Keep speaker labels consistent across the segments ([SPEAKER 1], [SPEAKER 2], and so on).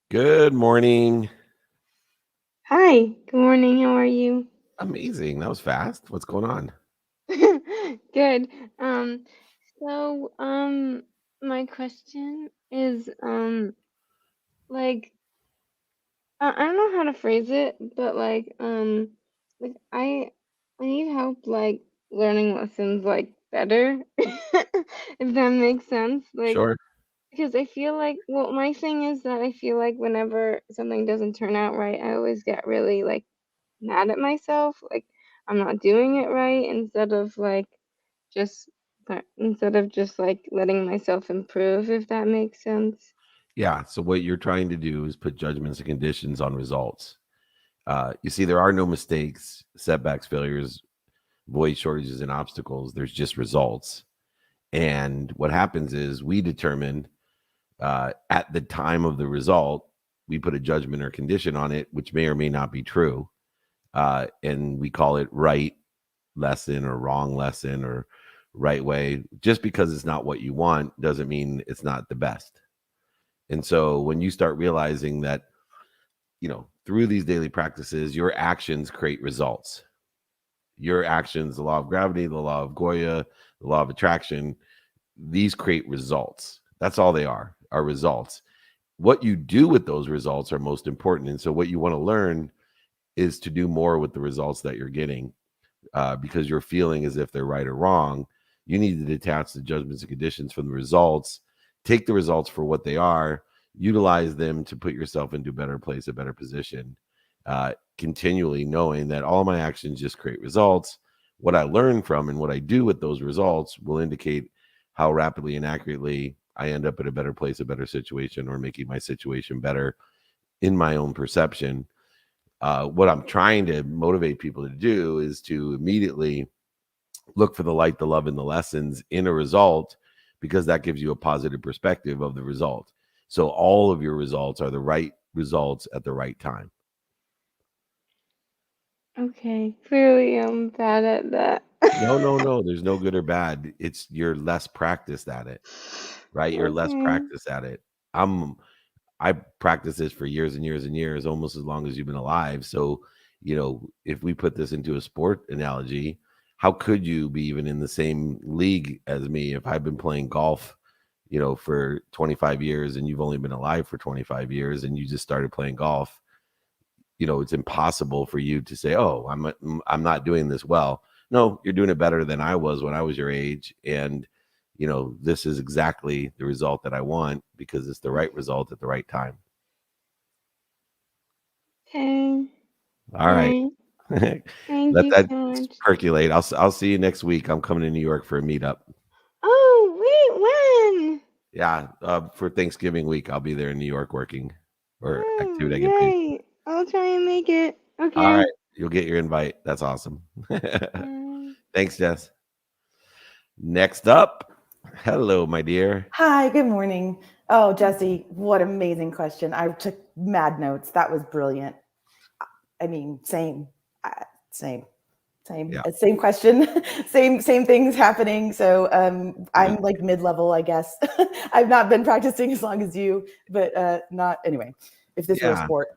[SPEAKER 1] Good morning.
[SPEAKER 2] Hi, good morning. How are you?
[SPEAKER 1] Amazing. That was fast. What's going on?
[SPEAKER 2] Good. Um, so, my question is, like, I don't know how to phrase it, but like I need help, like, learning lessons, like, better, if that makes sense. Like,
[SPEAKER 1] Sure.
[SPEAKER 2] because I feel like, well, my thing is that I feel like whenever something doesn't turn out right, I always get really, like, mad at myself, like I'm not doing it right just instead of just like letting myself improve, if that makes sense.
[SPEAKER 1] Yeah. So, what you're trying to do is put judgments and conditions on results. You see, there are no mistakes, setbacks, failures, void shortages, and obstacles. There's just results. And what happens is we determine at the time of the result, we put a judgment or condition on it, which may or may not be true. And we call it right lesson or wrong lesson or right way. Just because it's not what you want doesn't mean it's not the best. And so when you start realizing that, through these daily practices, your actions create results. Your actions, the law of gravity, the law of Goya, the law of attraction, these create results. That's all they are results. What you do with those results are most important. And so what you want to learn is to do more with the results that you're getting, because you're feeling as if they're right or wrong. You need to detach the judgments and conditions from the results, take the results for what they are, utilize them to put yourself into a better place, a better position, continually knowing that all my actions just create results. What I learn from and what I do with those results will indicate how rapidly and accurately I end up in a better place, a better situation, or making my situation better in my own perception. What I'm trying to motivate people to do is to immediately look for the light, the love, and the lessons in a result, because that gives you a positive perspective of the result. So all of your results are the right results at the right time.
[SPEAKER 2] Okay, clearly I'm bad at that.
[SPEAKER 1] No, no, no. There's no good or bad. It's you're less practiced at it, right? You're less
[SPEAKER 2] Okay.
[SPEAKER 1] practiced at it. I'm I practiced this for years and years and years, almost as long as you've been alive. So, if we put this into a sport analogy, how could you be even in the same league as me if I've been playing golf, for 25 years and you've only been alive for 25 years and you just started playing golf? It's impossible for you to say, "Oh, I'm not doing this well." No, you're doing it better than I was when I was your age, and this is exactly the result that I want because it's the right result at the right time.
[SPEAKER 2] Okay.
[SPEAKER 1] All
[SPEAKER 2] All
[SPEAKER 1] right.
[SPEAKER 2] right. Thank
[SPEAKER 1] Let
[SPEAKER 2] you
[SPEAKER 1] that
[SPEAKER 2] so much.
[SPEAKER 1] percolate. I'll see you next week. I'm coming to New York for a meetup.
[SPEAKER 2] Oh, wait, when?
[SPEAKER 1] Yeah, for Thanksgiving week, I'll be there in New York working or
[SPEAKER 2] Oh,
[SPEAKER 1] activity I get paid for.
[SPEAKER 2] yay. I'll try and make it.
[SPEAKER 1] All
[SPEAKER 2] Okay.
[SPEAKER 1] right, you'll get your invite. That's awesome.
[SPEAKER 2] Um,
[SPEAKER 1] Thanks, Jess. Next up, hello, my dear.
[SPEAKER 3] Hi, good morning. Oh, Jessie, what amazing question. I took mad notes. That was brilliant. I mean, same,
[SPEAKER 1] Yeah,
[SPEAKER 3] same question, same things happening. So
[SPEAKER 1] good.
[SPEAKER 3] I'm like mid-level, I guess. I've not been practicing as long as you, but not anyway. If this were a
[SPEAKER 1] Yeah,
[SPEAKER 3] sport,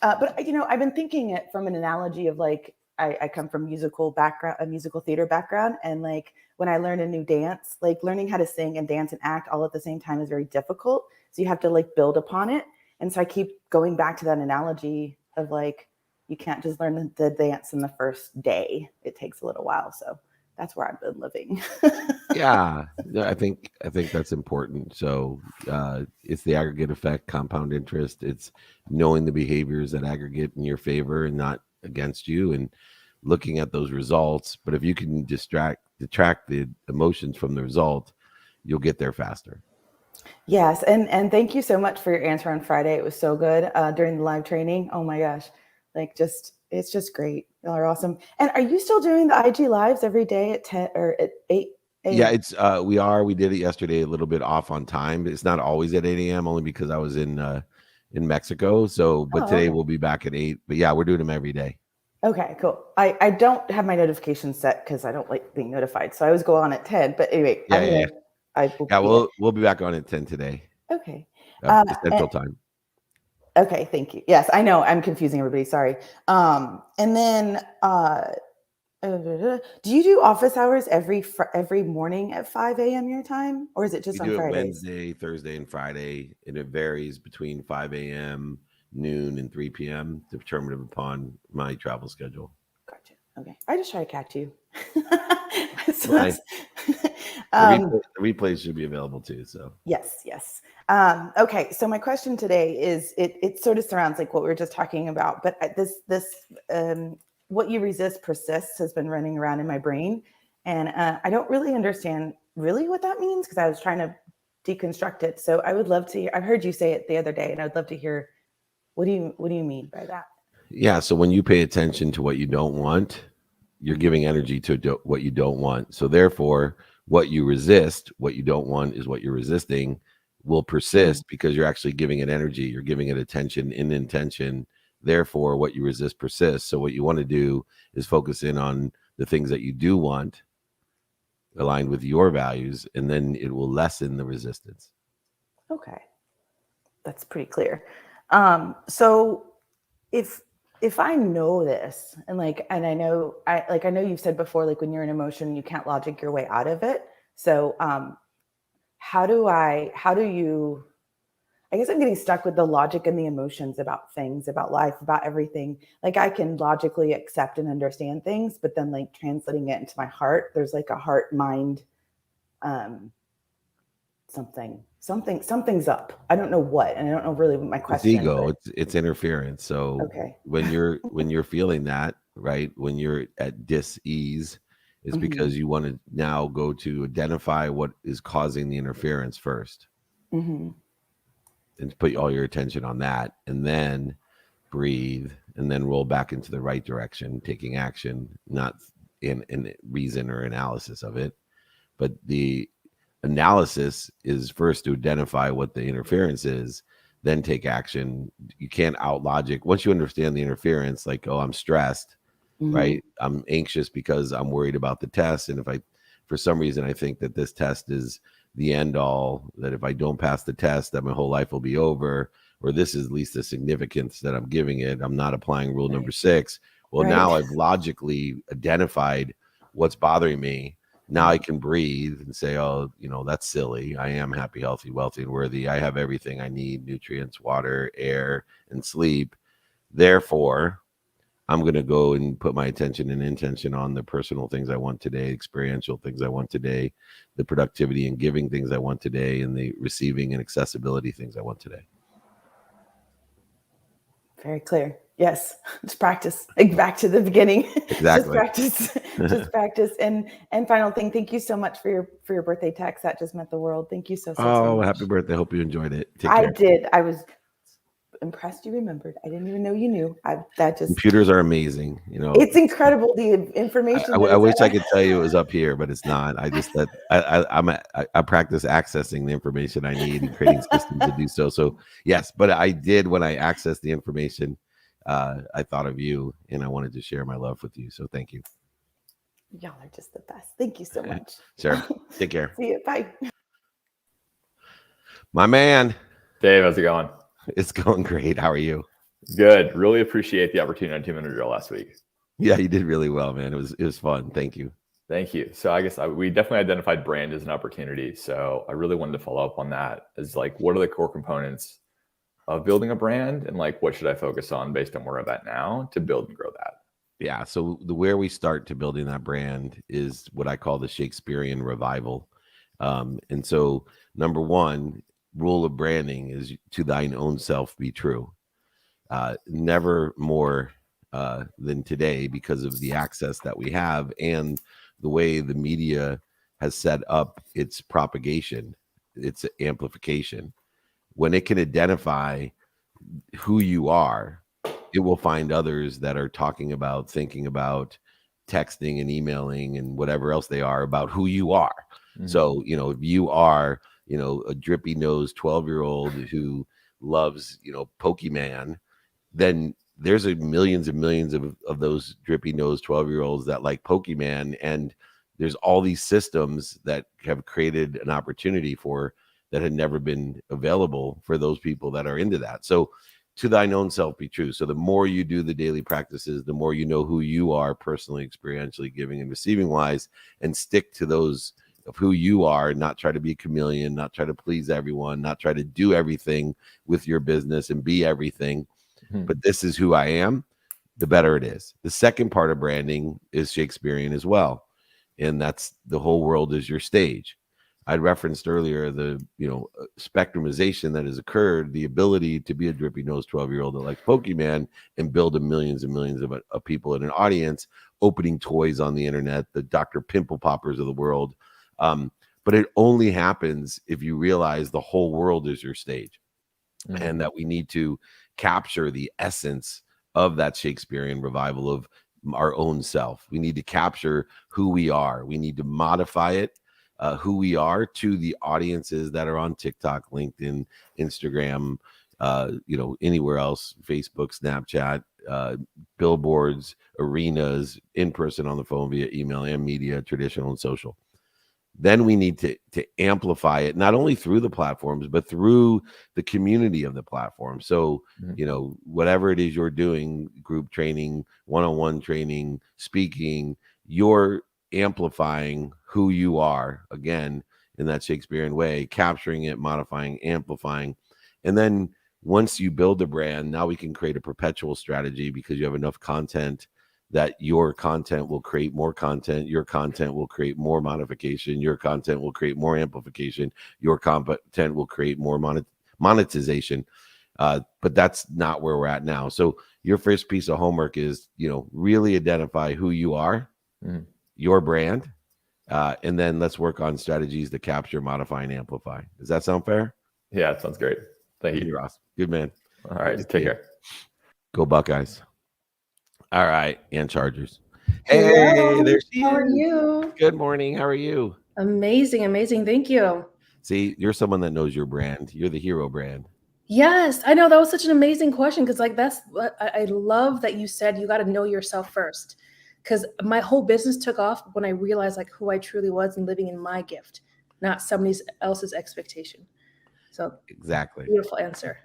[SPEAKER 3] but I've been thinking it from an analogy of like I come from musical background, a musical theater background, and like when I learn a new dance, like learning how to sing and dance and act all at the same time is very difficult. So you have to like build upon it. And so I keep going back to that analogy of like you can't just learn the dance in the first day. It takes a little while. So that's where I've been living.
[SPEAKER 1] yeah. Yeah, I think that's important. So it's the aggregate effect, compound interest. It's knowing the behaviors that aggregate in your favor and not against you, and looking at those results. But if you can detract the emotions from the result, you'll get there faster.
[SPEAKER 3] Yes, and thank you so much for your answer on Friday. It was so good during the live training. Oh my gosh, like just it's just great. Y'all are awesome. And are you still doing the IG lives every day at 10 or at 8
[SPEAKER 1] Yeah,
[SPEAKER 3] a.m.?
[SPEAKER 1] it's we did it yesterday a little bit off on time. It's not always at 8 a.m. only because I was in Mexico. So but
[SPEAKER 3] Oh,
[SPEAKER 1] today
[SPEAKER 3] okay.
[SPEAKER 1] we'll be back at 8. But yeah, we're doing them every day.
[SPEAKER 3] Okay, cool. I don't have my notifications set because I don't like being notified. So I always go on at 10. But anyway,
[SPEAKER 1] Yeah, yeah, yeah.
[SPEAKER 3] I will
[SPEAKER 1] Yeah,
[SPEAKER 3] be there.
[SPEAKER 1] we'll be back on at 10 today,
[SPEAKER 3] Okay. Uh,
[SPEAKER 1] Central
[SPEAKER 3] and
[SPEAKER 1] Time.
[SPEAKER 3] Okay, thank you. Yes, I know I'm confusing everybody. Sorry. And then do you do office hours every morning at 5 a.m. your time, or is it just
[SPEAKER 1] We
[SPEAKER 3] on
[SPEAKER 1] do it
[SPEAKER 3] Fridays?
[SPEAKER 1] Wednesday, Thursday, and Friday, and it varies between 5 a.m., noon, and 3 p.m. determined upon my travel schedule.
[SPEAKER 3] Gotcha. Okay, I just try to catch you. So
[SPEAKER 1] Fine.
[SPEAKER 3] that's,
[SPEAKER 1] The replays should be available too. So
[SPEAKER 3] yes. Okay, so my question today is it sort of surrounds like what we were just talking about, but this what you resist persists has been running around in my brain, and I don't really understand really what that means because I was trying to deconstruct it. So I would love to hear. I've heard you say it the other day, and I'd love to hear what do you mean by that?
[SPEAKER 1] yeah, so when you pay attention to what you don't want, you're giving energy to what you don't want. So therefore, what you resist, what you don't want is what you're resisting, will persist because you're actually giving it energy. You're giving it attention in intention. Therefore, what you resist persists. So what you want to do is focus in on the things that you do want, aligned with your values, and then it will lessen the resistance.
[SPEAKER 3] Okay, that's pretty clear. So if I know this and I know I know you've said before, like when you're in emotion, you can't logic your way out of it. So how do you, I guess I'm getting stuck with the logic and the emotions about things, about life, about everything. Like I can logically accept and understand things, but then like translating it into my heart, there's like a heart mind something's up. I don't know what, and I don't know really what my
[SPEAKER 1] It's
[SPEAKER 3] question.
[SPEAKER 1] ego.
[SPEAKER 3] But
[SPEAKER 1] It's interference. So
[SPEAKER 3] okay.
[SPEAKER 1] when you're feeling that, right, when you're at dis-ease, it's because you want to now go to identify what is causing the interference first, and to put all your attention on that, and then breathe, and then roll back into the right direction, taking action, not in reason or analysis of it, but the analysis is first to identify what the interference is, then take action. You can't out logic. Once you understand the interference, like, oh, I'm stressed, right? I'm anxious because I'm worried about the test. And if I, for some reason, I think that this test is the end all, that if I don't pass the test, that my whole life will be over, or this is at least the significance that I'm giving it. I'm not applying rule number 6. Well, now I've logically identified what's bothering me. Now I can breathe and say, oh, that's silly. I am happy, healthy, wealthy, and worthy. I have everything I need: nutrients, water, air, and sleep. Therefore, I'm going to go and put my attention and intention on the personal things I want today, experiential things I want today, the productivity and giving things I want today, and the receiving and accessibility things I want today.
[SPEAKER 3] Very clear. Yes. Just practice. Like back to the beginning.
[SPEAKER 1] Exactly.
[SPEAKER 3] Just practice. And final thing, thank you so much for your birthday text. That just meant the world. Thank you so much.
[SPEAKER 1] Happy birthday. Hope you enjoyed it. Take care.
[SPEAKER 3] I did. I was impressed you remembered. I didn't even know you knew.
[SPEAKER 1] Computers are amazing.
[SPEAKER 3] It's incredible, the information.
[SPEAKER 1] I wish I could tell you it was up here, but it's not. I just that I practice accessing the information I need and creating systems to do so. So yes, but I did, when I accessed the information, I thought of you, and I wanted to share my love with you. So thank you.
[SPEAKER 3] Y'all are just the best. Thank you so much.
[SPEAKER 1] Sure. Take care.
[SPEAKER 3] See you. Bye.
[SPEAKER 1] My man.
[SPEAKER 4] Dave, how's it going?
[SPEAKER 1] It's going great. How are you?
[SPEAKER 4] Good. Really appreciate the opportunity on 2-minute drill last week.
[SPEAKER 1] Yeah, you did really well, man. It was fun. Thank you.
[SPEAKER 4] Thank you. So I guess we definitely identified brand as an opportunity. So I really wanted to follow up on that, as like, what are the core components of building a brand, and like, what should I focus on based on where I'm at now to build and grow that?
[SPEAKER 1] Yeah. So where we start to building that brand is what I call the Shakespearean revival. And so number one rule of branding is, to thine own self be true. Never more than today, because of the access that we have and the way the media has set up its propagation, its amplification. When it can identify who you are, it will find others that are talking about, thinking about, texting and emailing and whatever else they are about who you are. So, if you are, a drippy nosed 12-year-old who loves, Pokemon, then there's millions and millions of those drippy nosed 12-year-olds that like Pokemon. And there's all these systems that have created an opportunity that had never been available for those people that are into that. So to thine own self be true. So the more you do the daily practices, the more you know who you are personally, experientially, giving and receiving wise, and stick to those of who you are, not try to be a chameleon, not try to please everyone, not try to do everything with your business and be everything. But this is who I am, the better it is. The second part of branding is Shakespearean as well. And that's the whole world is your stage. I referenced earlier the spectrumization that has occurred, the ability to be a drippy nose 12-year-old that likes Pokemon and build millions and millions of people in an audience, opening toys on the internet, the Dr. Pimple Poppers of the world. But it only happens if you realize the whole world is your stage, and that we need to capture the essence of that Shakespearean revival of our own self. We need to capture who we are. We need to modify it, who we are, to the audiences that are on TikTok, LinkedIn, Instagram, anywhere else, Facebook, Snapchat, billboards, arenas, in person, on the phone, via email and media, traditional and social. Then we need to amplify it, not only through the platforms, but through the community of the platform. So, whatever it is you're doing, group training, one-on-one training, speaking, you're amplifying who you are, again, in that Shakespearean way, capturing it, modifying, amplifying. And then once you build a brand, now we can create a perpetual strategy, because you have enough content that your content will create more content, your content will create more modification, your content will create more amplification, your content will create more monetization. But that's not where we're at now. So your first piece of homework is, really identify who you are, your brand, and then let's work on strategies to capture, modify, and amplify. Does that sound fair?
[SPEAKER 4] Yeah, it sounds great. Thank you.
[SPEAKER 1] You're awesome. Good man.
[SPEAKER 4] All right, take care.
[SPEAKER 1] Go Buckeyes. All right, and Chargers.
[SPEAKER 5] Hello.
[SPEAKER 1] Hey, there she is.
[SPEAKER 5] How are you?
[SPEAKER 1] Good morning. How are you?
[SPEAKER 5] Amazing, amazing. Thank you.
[SPEAKER 1] See, you're someone that knows your brand. You're the hero brand.
[SPEAKER 5] Yes, I know that was such an amazing question, because that's what I love that you said. You got to know yourself first, because my whole business took off when I realized who I truly was and living in my gift, not somebody else's expectation. So
[SPEAKER 1] Exactly.
[SPEAKER 5] beautiful answer.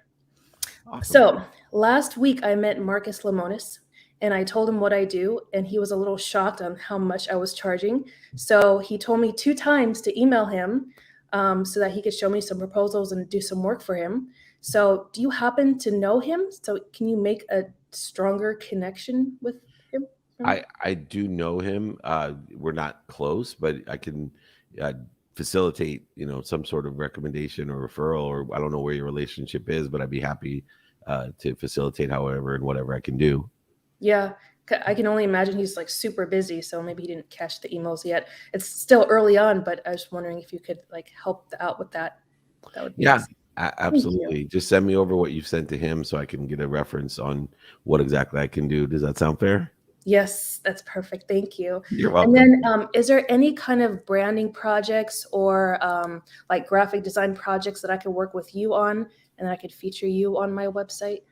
[SPEAKER 1] Awesome.
[SPEAKER 5] So last week I met Marcus Lemonis, and I told him what I do, and he was a little shocked on how much I was charging. So he told me 2 times to email him so that he could show me some proposals and do some work for him. So do you happen to know him? So can you make a stronger connection with him?
[SPEAKER 1] I do know him. We're not close, but I can facilitate, some sort of recommendation or referral, or I don't know where your relationship is, but I'd be happy to facilitate however and whatever I can do.
[SPEAKER 5] Yeah, I can only imagine he's super busy, so maybe he didn't catch the emails yet. It's still early on, but I was wondering if you could help out with that. That would be awesome.
[SPEAKER 1] Absolutely. Just send me over what you've sent to him so I can get a reference on what exactly I can do. Does that sound fair?
[SPEAKER 5] Yes, that's perfect. Thank you.
[SPEAKER 1] You're welcome.
[SPEAKER 5] And then is there any kind of branding projects or graphic design projects that I could work with you on, and I could feature you on my website?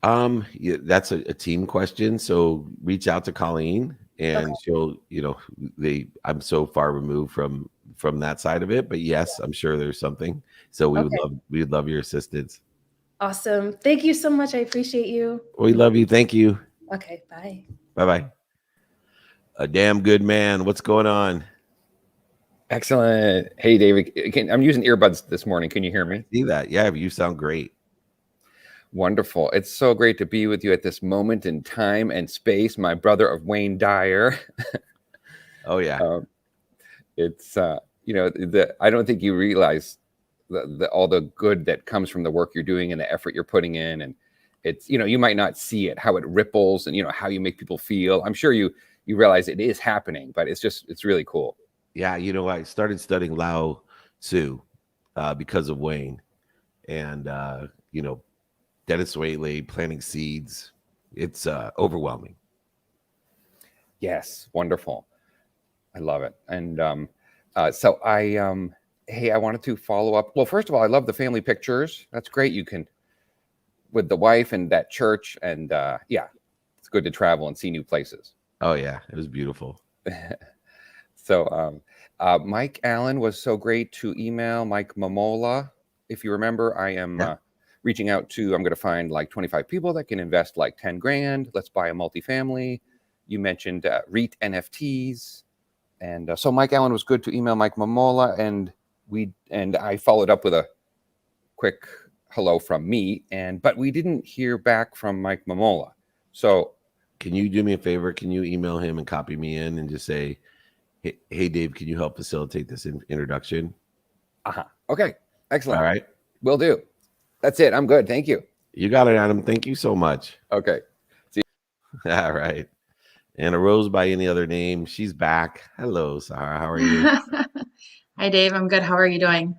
[SPEAKER 1] Yeah, that's a team question. So reach out to Colleen, and she'll, I'm so far removed from that side of it, but yes, I'm sure there's something. So we'd love your assistance.
[SPEAKER 5] Awesome. Thank you so much. I appreciate you.
[SPEAKER 1] We love you. Thank you.
[SPEAKER 5] Okay. Bye.
[SPEAKER 1] Bye-bye. A damn good man. What's going on?
[SPEAKER 6] Excellent. Hey, David. I'm using earbuds this morning. Can you hear me?
[SPEAKER 1] See that? Yeah, you sound great.
[SPEAKER 6] Wonderful. It's so great to be with you at this moment in time and space. My brother of Wayne Dyer.
[SPEAKER 1] Oh, yeah.
[SPEAKER 6] It's, I don't think you realize all the good that comes from the work you're doing and the effort you're putting in. And it's, you might not see it, how it ripples and, how you make people feel. I'm sure you realize it is happening, but it's really cool.
[SPEAKER 1] Yeah. I started studying Lao Tzu because of Wayne, and, Dennis Whaley, planting seeds. It's overwhelming.
[SPEAKER 6] Yes. Wonderful. I love it. And so I wanted to follow up. Well, first of all, I love the family pictures. That's great. You can, with the wife and that church, and it's good to travel and see new places.
[SPEAKER 1] Oh yeah, it was beautiful.
[SPEAKER 6] So Mike Allen was so great to email. Mike Mumola, if you remember, I am reaching out to, I'm going to find like 25 people that can invest like 10 grand. Let's buy a multifamily. You mentioned REIT NFTs. And so Mike Allen was good to email Mike Mumola, and I followed up with a quick hello from me, but we didn't hear back from Mike Mumola. So
[SPEAKER 1] can you do me a favor? Can you email him and copy me in and just say, hey Dave, can you help facilitate this introduction?
[SPEAKER 6] Okay, excellent.
[SPEAKER 1] All right,
[SPEAKER 6] will do. That's it. I'm good. Thank you.
[SPEAKER 1] You got it, Adam. Thank you so much.
[SPEAKER 6] Okay.
[SPEAKER 1] See you. All right. And a Rose by any other name. She's back. Hello, Sahara. How are you?
[SPEAKER 7] Hi, Dave. I'm good. How are you doing?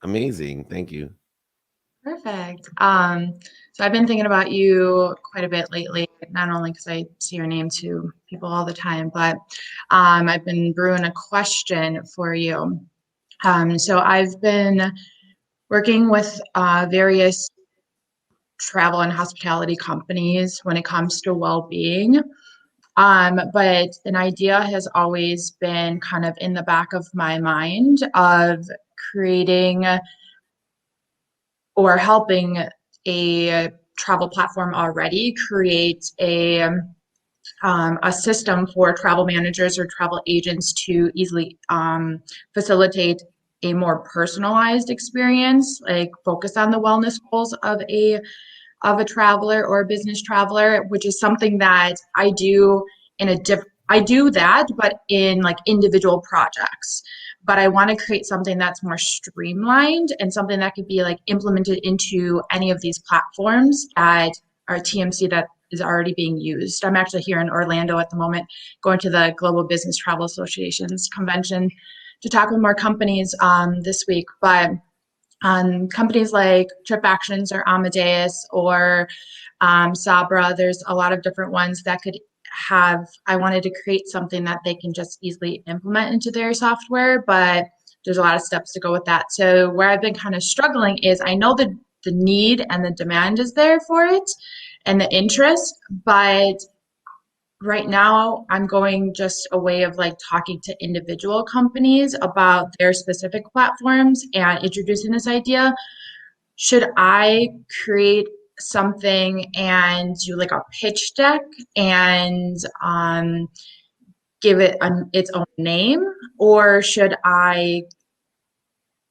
[SPEAKER 1] Amazing. Thank you.
[SPEAKER 7] Perfect. So I've been thinking about you quite a bit lately, not only because I see your name to people all the time, but I've been brewing a question for you. So I've been working with various travel and hospitality companies when it comes to well-being. But an idea has always been kind of in the back of my mind of creating or helping a travel platform already create a system for travel managers or travel agents to easily facilitate a more personalized experience, like focus on the wellness goals of a traveler or a business traveler, which is something that I do I do that, but in like individual projects. But I want to create something that's more streamlined and something that could be like implemented into any of these platforms that are TMC that is already being used. I'm actually here in Orlando at the moment, going to the Global Business Travel Association's convention to talk with more companies this week. But companies like Trip Actions or Amadeus or Sabra, there's a lot of different ones that could I wanted to create something that they can just easily implement into their software, but there's a lot of steps to go with that. So where I've been kind of struggling is I know the need and the demand is there for it and the interest, but right now I'm going just a way of like talking to individual companies about their specific platforms and introducing this idea. Should I create something and do like a pitch deck and give it its own name, or should I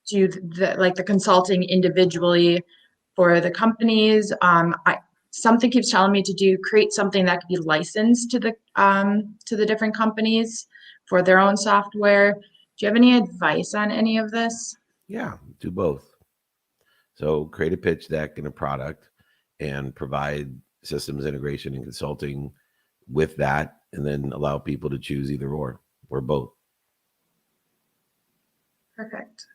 [SPEAKER 7] do the consulting individually for the companies? Something keeps telling me to create something that could be licensed to the different companies for their own software. Do you have any advice on any of this?
[SPEAKER 1] Yeah, do both. So create a pitch deck and a product and provide systems integration and consulting with that, and then allow people to choose either or both.
[SPEAKER 7] Perfect.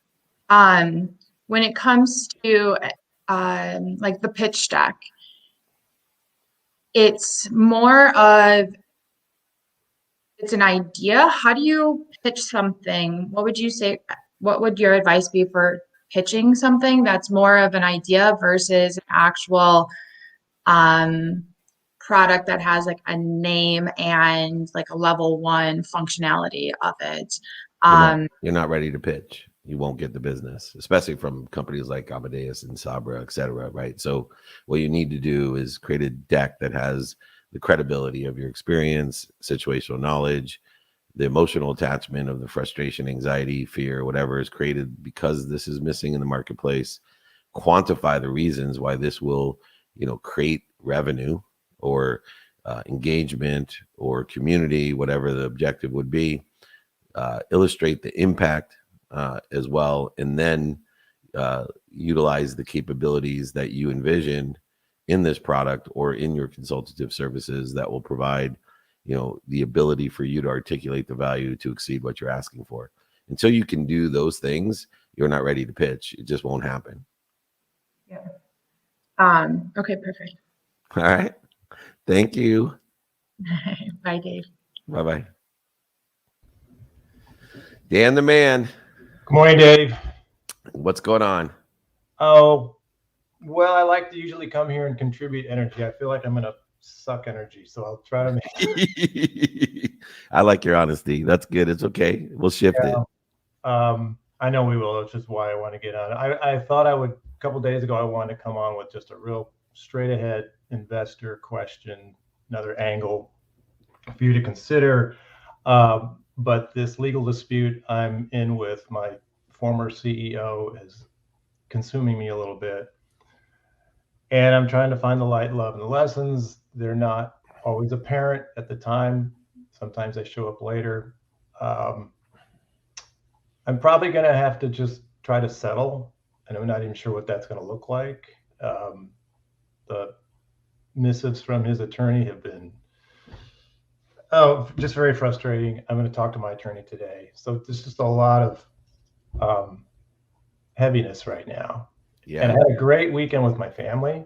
[SPEAKER 7] When it comes to like the pitch deck, it's more of it's an idea. How do you pitch something? What would you say? What would your advice be for pitching something that's more of an idea versus an actual product that has like a name and like a level 1 functionality of it?
[SPEAKER 1] You're not ready to pitch. You won't get the business, especially from companies like Amadeus and Sabra, et cetera, right? So what you need to do is create a deck that has the credibility of your experience, situational knowledge, the emotional attachment of the frustration, anxiety, fear, whatever is created because this is missing in the marketplace. Quantify the reasons why this will, create revenue or engagement or community, whatever the objective would be. Illustrate the impact as well, and then utilize the capabilities that you envision in this product or in your consultative services that will provide the ability for you to articulate the value to exceed what you're asking for. Until you can do those things, you're not ready to pitch. It just won't happen.
[SPEAKER 7] Yeah. Okay, perfect.
[SPEAKER 1] All right. Thank you.
[SPEAKER 7] Bye, Dave.
[SPEAKER 1] Bye-bye. Dan the man.
[SPEAKER 8] Good morning, Dave.
[SPEAKER 1] What's going on?
[SPEAKER 8] Oh, well, I like to usually come here and contribute energy. I feel like I'm going to suck energy, so I'll try to make
[SPEAKER 1] I like your honesty. That's good. It's okay. We'll shift it.
[SPEAKER 8] I know we will. It's just why I want to get on. I thought I would couple days ago, I wanted to come on with just a real straight ahead investor question, another angle for you to consider. But this legal dispute I'm in with my former CEO is consuming me a little bit. And I'm trying to find the light, love, and the lessons. They're not always apparent at the time. Sometimes they show up later. I'm probably going to have to just try to settle, and I'm not even sure what that's going to look like. The missives from his attorney have been just very frustrating. I'm going to talk to my attorney today. So there's just a lot of heaviness right now.
[SPEAKER 1] Yeah.
[SPEAKER 8] And I had a great weekend with my family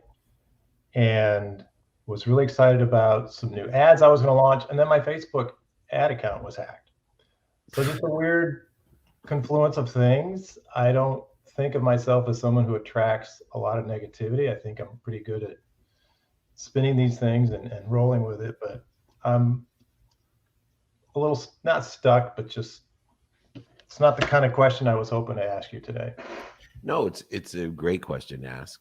[SPEAKER 8] and was really excited about some new ads I was going to launch. And then my Facebook ad account was hacked. So just a weird confluence of things. I don't think of myself as someone who attracts a lot of negativity. I think I'm pretty good at spinning these things and rolling with it, but I'm a little not stuck, but just it's not the kind of question I was hoping to ask you today.
[SPEAKER 1] No, it's a great question to ask,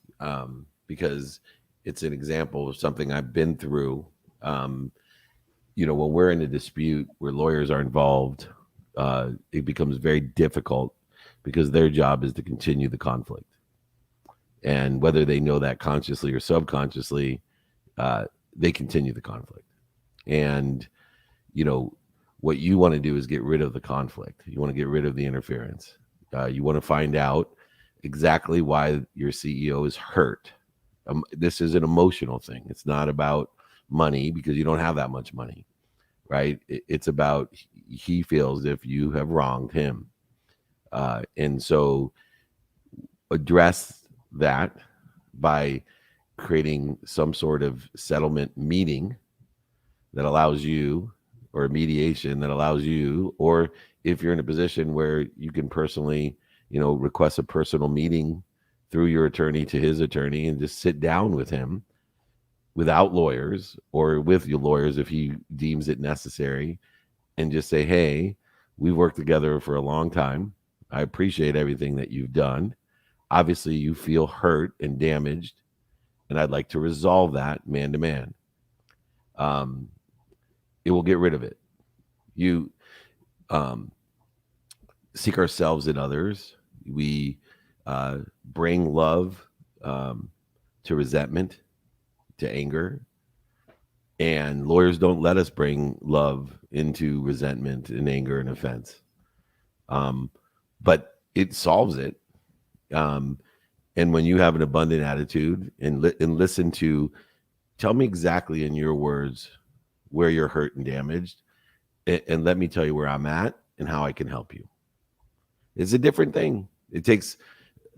[SPEAKER 1] because it's an example of something I've been through. When we're in a dispute where lawyers are involved, it becomes very difficult because their job is to continue the conflict. And whether they know that consciously or subconsciously, they continue the conflict. And, what you want to do is get rid of the conflict. You want to get rid of the interference. You want to find out exactly why your CEO is hurt. This is an emotional thing. It's not about money because you don't have that much money, right? It's about he feels if you have wronged him. And so address that by creating some sort of settlement meeting that allows you, or mediation that allows you, or if you're in a position where you can personally, request a personal meeting through your attorney to his attorney and just sit down with him without lawyers or with your lawyers if he deems it necessary, and just say, hey, we've worked together for a long time. I appreciate everything that you've done. Obviously, you feel hurt and damaged, and I'd like to resolve that man to man. It will get rid of it. You seek ourselves in others. We bring love to resentment, to anger. And lawyers don't let us bring love into resentment and anger and offense. But it solves it. And when you have an abundant attitude and listen to, tell me exactly in your words where you're hurt and damaged, and let me tell you where I'm at and how I can help you. It's a different thing. It takes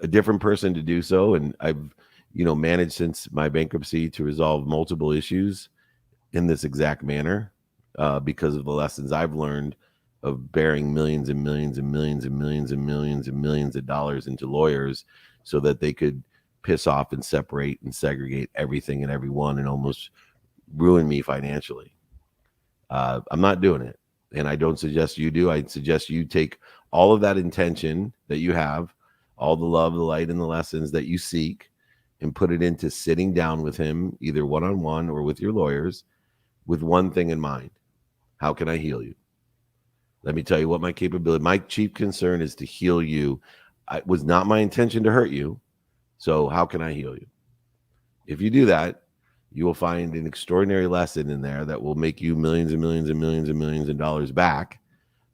[SPEAKER 1] a different person to do so. And I've, managed since my bankruptcy to resolve multiple issues in this exact manner because of the lessons I've learned of bearing millions and millions and millions and millions and millions and millions of dollars into lawyers so that they could piss off and separate and segregate everything and everyone and almost ruin me financially. I'm not doing it. And I don't suggest you do. I suggest you take all of that intention that you have, all the love, the light, and the lessons that you seek, and put it into sitting down with him, either one-on-one or with your lawyers, with one thing in mind. How can I heal you? Let me tell you what my capability, my chief concern is to heal you. It was not my intention to hurt you. So how can I heal you? If you do that, you will find an extraordinary lesson in there that will make you millions and millions and millions and millions of dollars back.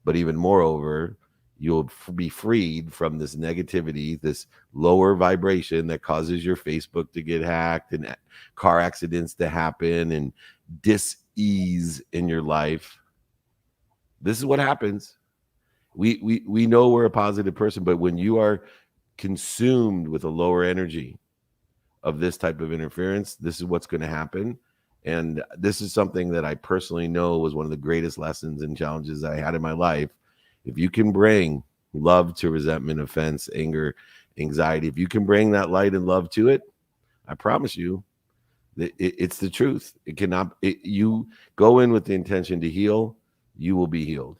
[SPEAKER 1] But even moreover, you'll be freed from this negativity, this lower vibration that causes your Facebook to get hacked and car accidents to happen and dis-ease in your life. This is what happens. We know we're a positive person, but when you are consumed with a lower energy of this type of interference, this is what's going to happen. And this is something that I personally know was one of the greatest lessons and challenges I had in my life. If you can bring love to resentment, offense, anger, anxiety, if you can bring that light and love to it, I promise you that it's the truth. You go in with the intention to heal, you will be healed.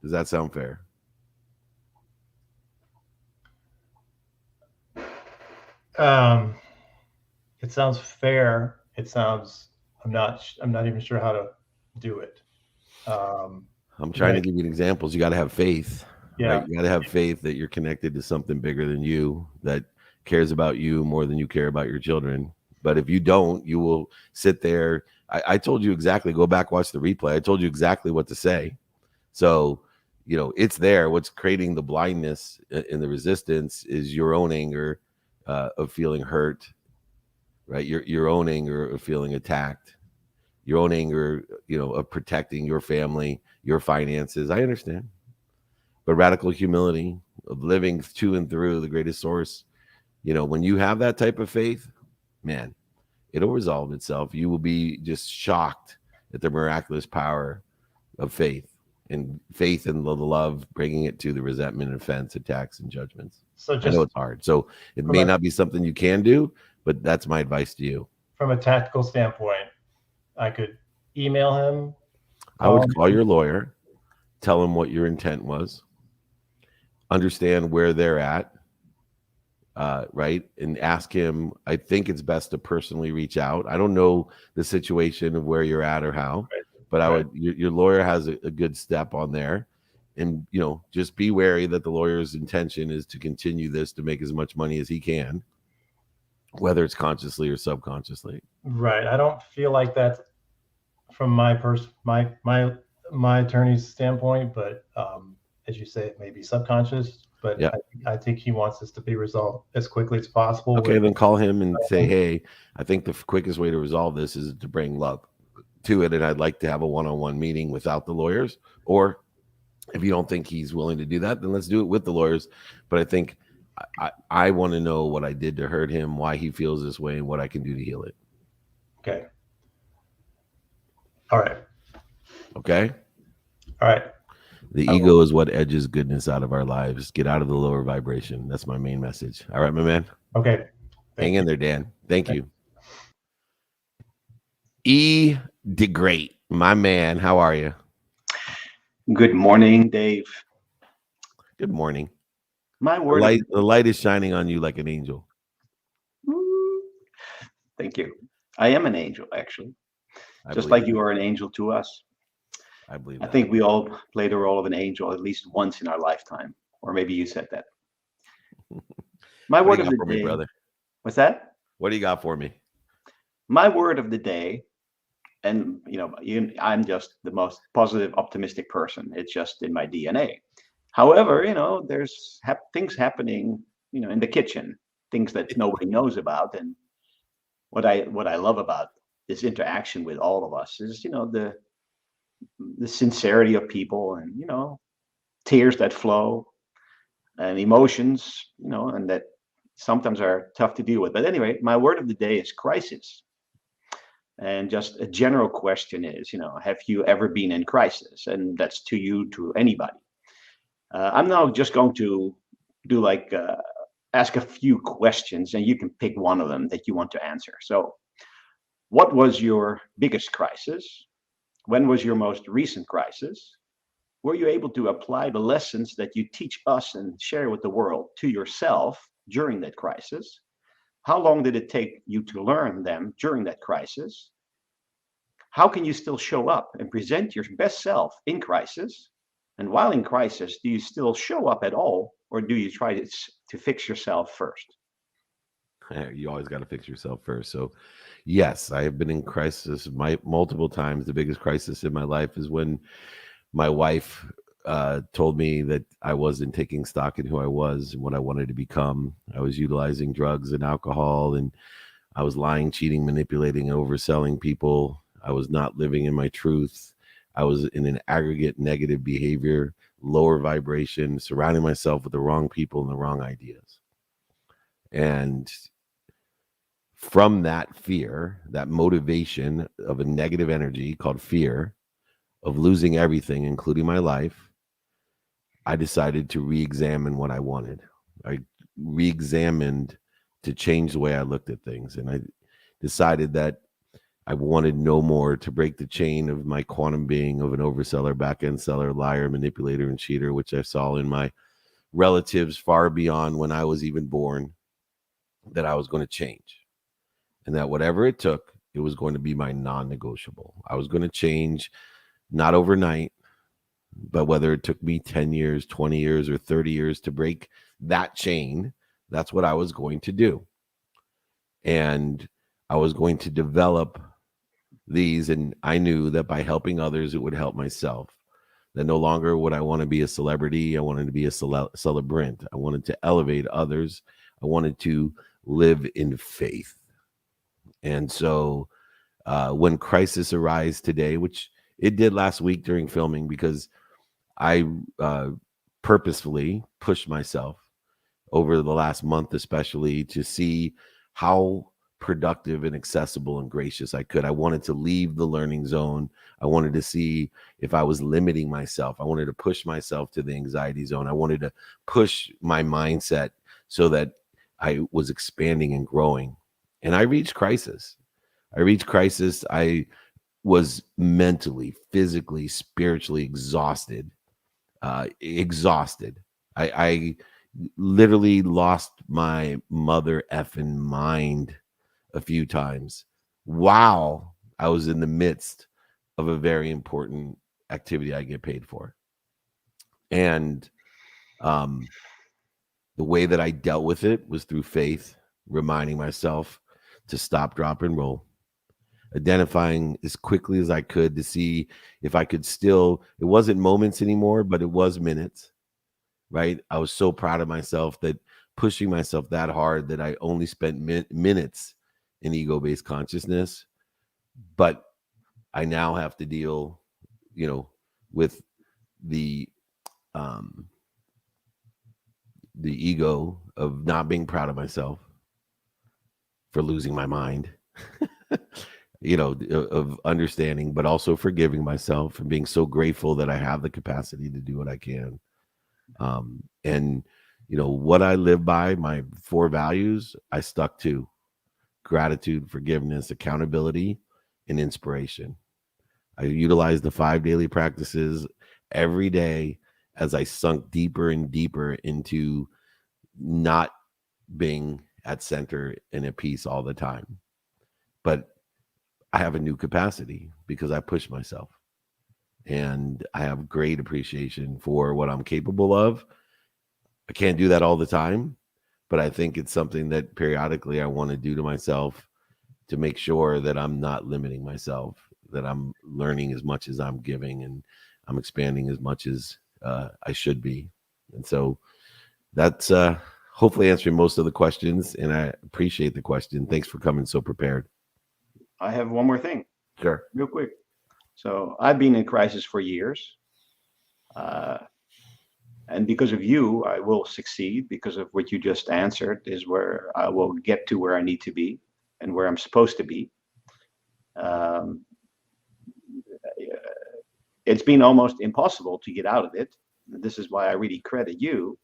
[SPEAKER 1] Does that sound fair?
[SPEAKER 8] It sounds fair. It sounds, I'm not even sure how to do it.
[SPEAKER 1] I'm trying to give you examples. You got to have faith,
[SPEAKER 8] Yeah.
[SPEAKER 1] right? You got to have faith that you're connected to something bigger than you, that cares about you more than you care about your children. But if you don't, you will sit there. I told you exactly, go back, watch the replay. I told you exactly what to say. So, it's there. What's creating the blindness in the resistance is your own anger of feeling hurt, right? Your own anger of feeling attacked, your own anger, of protecting your family, your finances. I understand. But radical humility of living to and through the greatest source, when you have that type of faith, man, it'll resolve itself. You will be just shocked at the miraculous power of faith and the love, bringing it to the resentment, offense, attacks, and judgments.
[SPEAKER 8] So
[SPEAKER 1] I know it's hard. So it may not be something you can do, but that's my advice to you.
[SPEAKER 8] From a tactical standpoint, I could email him.
[SPEAKER 1] I would call your lawyer, tell him what your intent was, understand where they're at, right? And ask him. I think it's best to personally reach out. I don't know the situation of where you're at or how, but I would, your lawyer has a good step on there. And, just be wary that the lawyer's intention is to continue this to make as much money as he can, whether it's consciously or subconsciously.
[SPEAKER 8] Right. I don't feel like that's from my attorney's standpoint, but as you say, it may be subconscious. But yeah. I think he wants this to be resolved as quickly as possible.
[SPEAKER 1] Okay, then call him and say, hey, I think the quickest way to resolve this is to bring love to it, and I'd like to have a one-on-one meeting without the lawyers. Or if you don't think he's willing to do that, then let's do it with the lawyers. But I think I want to know what I did to hurt him, why he feels this way, and what I can do to heal it.
[SPEAKER 8] Okay. All right.
[SPEAKER 1] Okay.
[SPEAKER 8] All right.
[SPEAKER 1] The ego is what edges goodness out of our lives. Get out of the lower vibration. That's my main message. All right, my man.
[SPEAKER 8] Okay.
[SPEAKER 1] Hang in there, Dan. Thank you. E. DeGreat, my man. How are you?
[SPEAKER 9] Good morning, Dave.
[SPEAKER 1] Good morning.
[SPEAKER 9] My word.
[SPEAKER 1] The light is shining on you like an angel.
[SPEAKER 9] Thank you. I am an angel, actually. Just like you are an angel to us.
[SPEAKER 1] I believe.
[SPEAKER 9] I think we all play the role of an angel at least once in our lifetime, or maybe you said that. My word of the day,
[SPEAKER 1] brother.
[SPEAKER 9] What's that?
[SPEAKER 1] What do you got for me? My
[SPEAKER 9] word of the day, and I'm just the most positive, optimistic person. It's just in my DNA. However, there's things happening, in the kitchen, things that nobody knows about, and what I love about this interaction with all of us is, the sincerity of people, and tears that flow, and emotions, and that sometimes are tough to deal with. But anyway, my word of the day is crisis. And just a general question is, have you ever been in crisis? And that's to anybody. I'm now just going to do ask a few questions, and you can pick one of them that you want to answer. So what was your biggest crisis? When was your most recent crisis? Were you able to apply the lessons that you teach us and share with the world to yourself during that crisis? How long did it take you to learn them during that crisis? How can you still show up and present your best self in crisis? And while in crisis, do you still show up at all, or do you try to fix yourself first?
[SPEAKER 1] You always got to fix yourself first. So yes, I have been in crisis multiple times. The biggest crisis in my life is when my wife told me that I wasn't taking stock in who I was and what I wanted to become. I was utilizing drugs and alcohol, and I was lying, cheating, manipulating, and overselling people. I was not living in my truth. I was in an aggregate negative behavior, lower vibration, surrounding myself with the wrong people and the wrong ideas. And from that fear, that motivation of a negative energy called fear of losing everything, including my life, I decided to re-examine what I wanted. I re-examined to change the way I looked at things. And I decided that I wanted no more to break the chain of my quantum being of an overseller, back-end seller, liar, manipulator, and cheater, which I saw in my relatives far beyond when I was even born. that I was going to change, and that whatever it took, it was going to be my non-negotiable. I was going to change, not overnight, but whether it took me 10 years, 20 years, or 30 years to break that chain, that's what I was going to do. And I was going to develop these, and I knew that by helping others, it would help myself. That no longer would I want to be a celebrity. I wanted to be a celebrant. I wanted to elevate others. I wanted to live in faith. And so when crisis arise today, which it did last week during filming, because I purposefully pushed myself over the last month, especially, to see how productive and accessible and gracious I could. I wanted to leave the learning zone. I wanted to see if I was limiting myself. I wanted to push myself to the anxiety zone. I wanted to push my mindset so that I was expanding and growing. And I reached crisis. I was mentally, physically, spiritually exhausted. I literally lost my mother effing mind a few times while I was in the midst of a very important activity I get paid for. And the way that I dealt with it was through faith, reminding myself to stop, drop, and roll, identifying as quickly as I could to see if I could still, it wasn't moments anymore, but it was minutes, right? I was so proud of myself that pushing myself that hard that I only spent minutes in ego-based consciousness. But I now have to deal, with the ego of not being proud of myself for losing my mind, of understanding, but also forgiving myself and being so grateful that I have the capacity to do what I can. And what I live by, my 4 values, I stuck to: gratitude, forgiveness, accountability, and inspiration. I utilized the 5 daily practices every day as I sunk deeper and deeper into not being at center and at peace all the time. But I have a new capacity because I push myself, and I have great appreciation for what I'm capable of. I can't do that all the time, but I think it's something that periodically I want to do to myself to make sure that I'm not limiting myself, that I'm learning as much as I'm giving, and I'm expanding as much as I should be. And so that's hopefully answering most of the questions, and I appreciate the question. Thanks for coming so prepared.
[SPEAKER 9] I have one more thing.
[SPEAKER 1] Sure.
[SPEAKER 9] Real quick. So I've been in crisis for years. And because of you, I will succeed, because of what you just answered is where I will get to where I need to be and where I'm supposed to be. It's been almost impossible to get out of it. This is why I really credit you,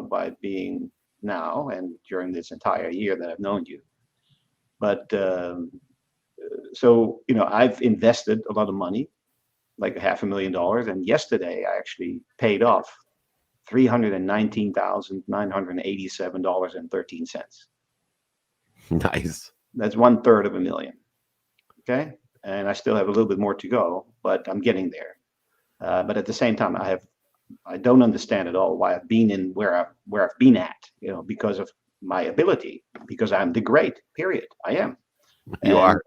[SPEAKER 9] by being now and during this entire year that I've known you. But so, I've invested a lot of money, like $500,000. And yesterday I actually paid off $319,987.13.
[SPEAKER 1] Nice.
[SPEAKER 9] That's 1/3 of a million. Okay. And I still have a little bit more to go, but I'm getting there. But at the same time, I don't understand at all why I've been in where I've been at, because of my ability, because I'm the great, period. I am.
[SPEAKER 1] You are.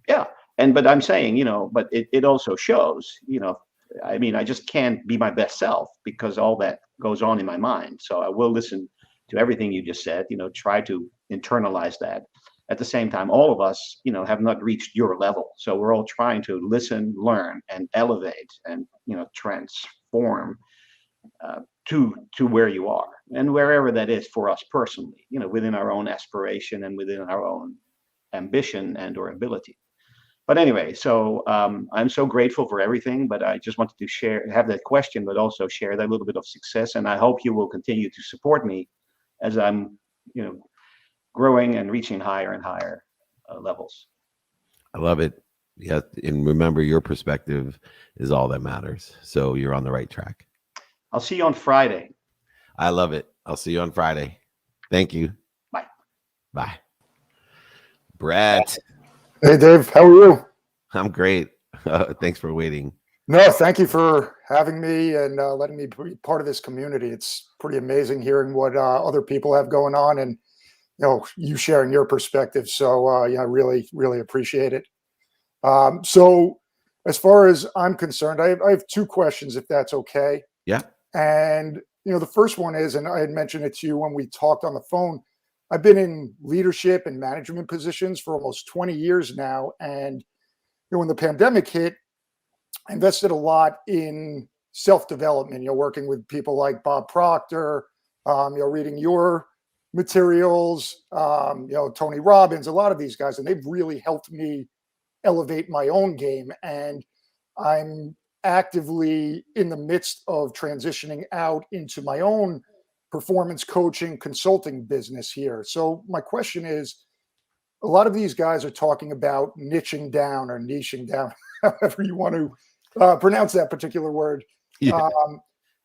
[SPEAKER 9] Yeah. But I'm saying, but it also shows, I just can't be my best self because all that goes on in my mind. So I will listen to everything you just said, try to internalize that. At the same time, all of us, have not reached your level. So we're all trying to listen, learn, and elevate and, transform to where you are, and wherever that is for us personally, within our own aspiration and within our own ambition and or ability. But anyway, so I'm so grateful for everything, but I just wanted to have that question, but also share that little bit of success. And I hope you will continue to support me as I'm, growing and reaching higher and higher levels.
[SPEAKER 1] I love it. Yeah. And remember, your perspective is all that matters. So you're on the right track.
[SPEAKER 9] I'll see you on Friday.
[SPEAKER 1] I love it. I'll see you on Friday. Thank you.
[SPEAKER 9] Bye.
[SPEAKER 1] Bye. Brett,
[SPEAKER 10] Hey, Dave, how are you?
[SPEAKER 1] I'm great. Thanks for waiting.
[SPEAKER 10] No, thank you for having me and letting me be part of this community. It's pretty amazing hearing what other people have going on, and you sharing your perspective. So yeah, I really, really appreciate it. So as far as I'm concerned, I have two questions, if that's okay.
[SPEAKER 1] Yeah.
[SPEAKER 10] And the first one is, and I had mentioned it to you when we talked on the phone, I've been in leadership and management positions for almost 20 years now. And when the pandemic hit, I invested a lot in self-development, working with people like Bob Proctor, reading your materials, Tony Robbins, a lot of these guys, and they've really helped me elevate my own game. And I'm actively in the midst of transitioning out into my own performance coaching consulting business here. So my question is, a lot of these guys are talking about niching down or niching down, however you want to pronounce that particular word.
[SPEAKER 1] Yeah.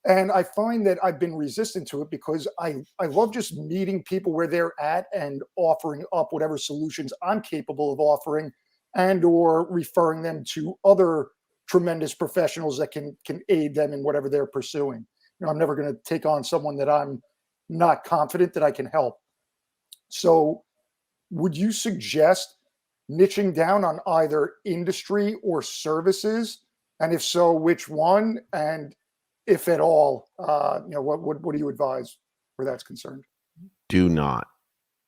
[SPEAKER 10] And I find that I've been resistant to it because I love just meeting people where they're at and offering up whatever solutions I'm capable of offering, and or referring them to other tremendous professionals that can aid them in whatever they're pursuing. I'm never going to take on someone that I'm not confident that I can help. So would you suggest niching down on either industry or services? And if so, which one? And if at all, what do you advise where that's concerned?
[SPEAKER 1] Do not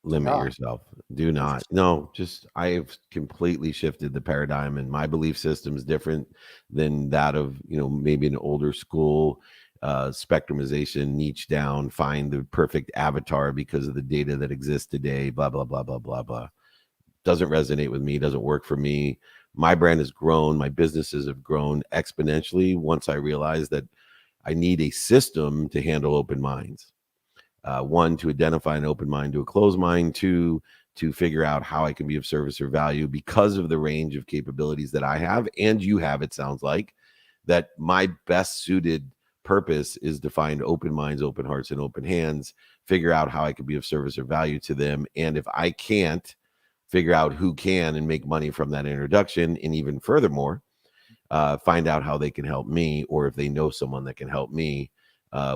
[SPEAKER 1] limit yourself. Do not. No, just I've completely shifted the paradigm, and my belief system is different than that of maybe an older school spectrumization, niche down, find the perfect avatar because of the data that exists today, blah blah blah blah blah blah. Doesn't resonate with me, doesn't work for me. My brand has grown, my businesses have grown exponentially once I realized that I need a system to handle open minds. One, to identify an open mind to a closed mind. Two, to figure out how I can be of service or value because of the range of capabilities that I have and you have. It sounds like that my best suited purpose is to find open minds, open hearts, and open hands, figure out how I can be of service or value to them. And if I can't, figure out who can and make money from that introduction. And even furthermore, find out how they can help me, or if they know someone that can help me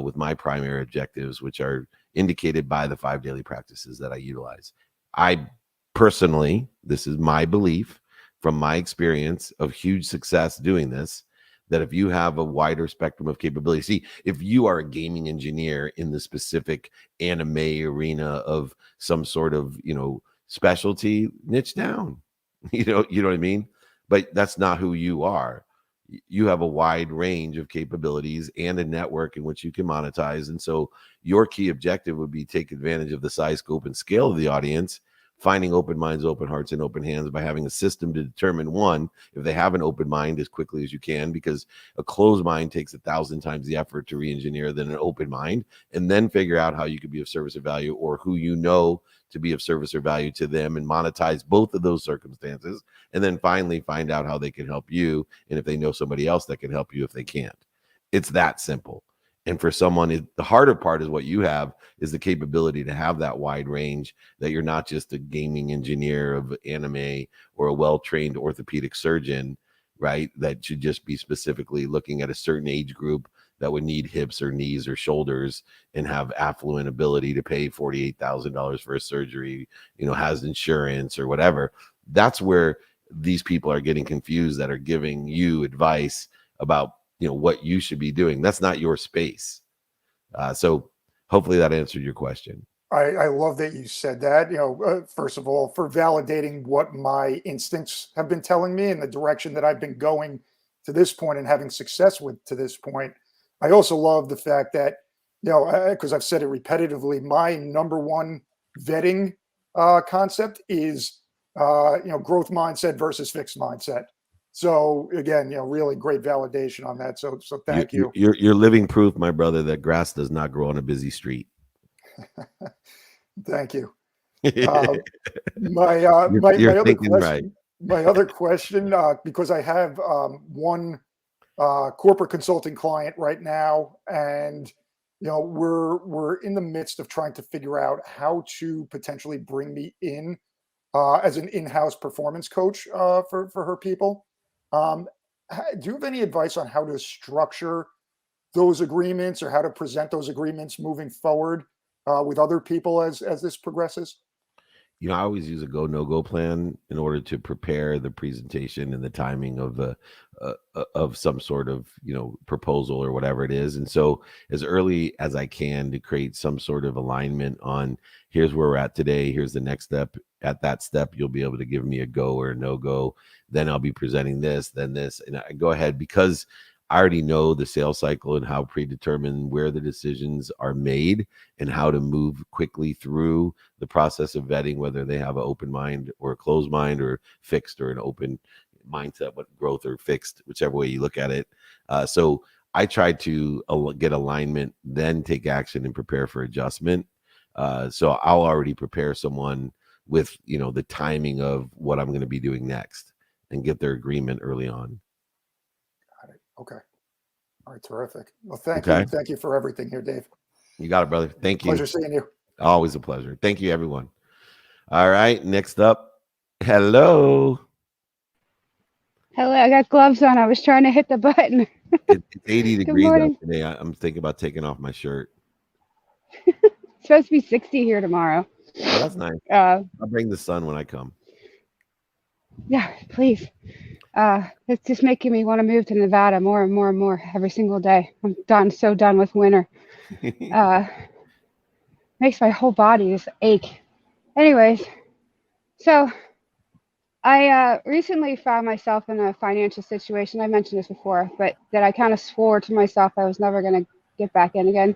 [SPEAKER 1] with my primary objectives, which are indicated by the 5 daily practices that I utilize. I personally, this is my belief from my experience of huge success doing this, that if you have a wider spectrum of capability, see, if you are a gaming engineer in the specific anime arena of some sort of, specialty, niche down, you know what I mean? But that's not who you are. You have a wide range of capabilities and a network in which you can monetize. And so your key objective would be take advantage of the size, scope, and scale of the audience, finding open minds, open hearts, and open hands by having a system to determine, one, if they have an open mind as quickly as you can, because a closed mind takes 1,000 times the effort to re-engineer than an open mind, and then figure out how you could be of service or value, or who to be of service or value to them, and monetize both of those circumstances. And then finally find out how they can help you, and if they know somebody else that can help you if they can't. It's that simple. And for someone, the harder part is what you have is the capability to have that wide range, that you're not just a gaming engineer of anime or a well-trained orthopedic surgeon, right? That should just be specifically looking at a certain age group that would need hips or knees or shoulders and have affluent ability to pay $48,000 for a surgery, has insurance or whatever. That's where these people are getting confused, that are giving you advice about what you should be doing. That's not your space. So hopefully that answered your question.
[SPEAKER 10] I love that you said that, first of all, for validating what my instincts have been telling me and the direction that I've been going to this point and having success with to this point. I also love the fact that, because I've said it repetitively, my number one vetting concept is, growth mindset versus fixed mindset. So again, really great validation on that. So thank you.
[SPEAKER 1] You're living proof, my brother, that grass does not grow on a busy street.
[SPEAKER 10] Thank you. My other question, right. My other question, because I have one corporate consulting client right now, and we're in the midst of trying to figure out how to potentially bring me in as an in-house performance coach for her people. Do you have any advice on how to structure those agreements or how to present those agreements moving forward with other people as this progresses?
[SPEAKER 1] I always use a go no go plan in order to prepare the presentation and the timing of some sort of proposal or whatever it is. And so as early as I can to create some sort of alignment on here's where we're at today, here's the next step. At that step, you'll be able to give me a go or a no go. Then I'll be presenting this, then this, and I go ahead because I already know the sales cycle and how predetermined where the decisions are made and how to move quickly through the process of vetting, whether they have an open mind or a closed mind or fixed or an open mindset, what growth or fixed, whichever way you look at it. So I try to get alignment, then take action and prepare for adjustment. So I'll already prepare someone with, the timing of what I'm going to be doing next and get their agreement early on.
[SPEAKER 10] Okay. All right. Terrific. Well, thank you. Thank you for everything here, Dave.
[SPEAKER 1] You got it, brother. Thank you.
[SPEAKER 10] Pleasure seeing you.
[SPEAKER 1] Always a pleasure. Thank you, everyone. All right. Next up. Hello.
[SPEAKER 11] Hello. I got gloves on. I was trying to hit the button.
[SPEAKER 1] It's 80 degrees out
[SPEAKER 11] morning.
[SPEAKER 1] today. I'm thinking about taking off my shirt.
[SPEAKER 11] It's supposed to be 60 here tomorrow.
[SPEAKER 1] Oh, that's nice. I'll bring the sun when I come.
[SPEAKER 11] Yeah, please. It's just making me want to move to Nevada more and more and more every single day. I'm so done with winter. Makes my whole body just ache. Anyways, so I recently found myself in a financial situation. I mentioned this before, but that I kind of swore to myself I was never going to get back in again.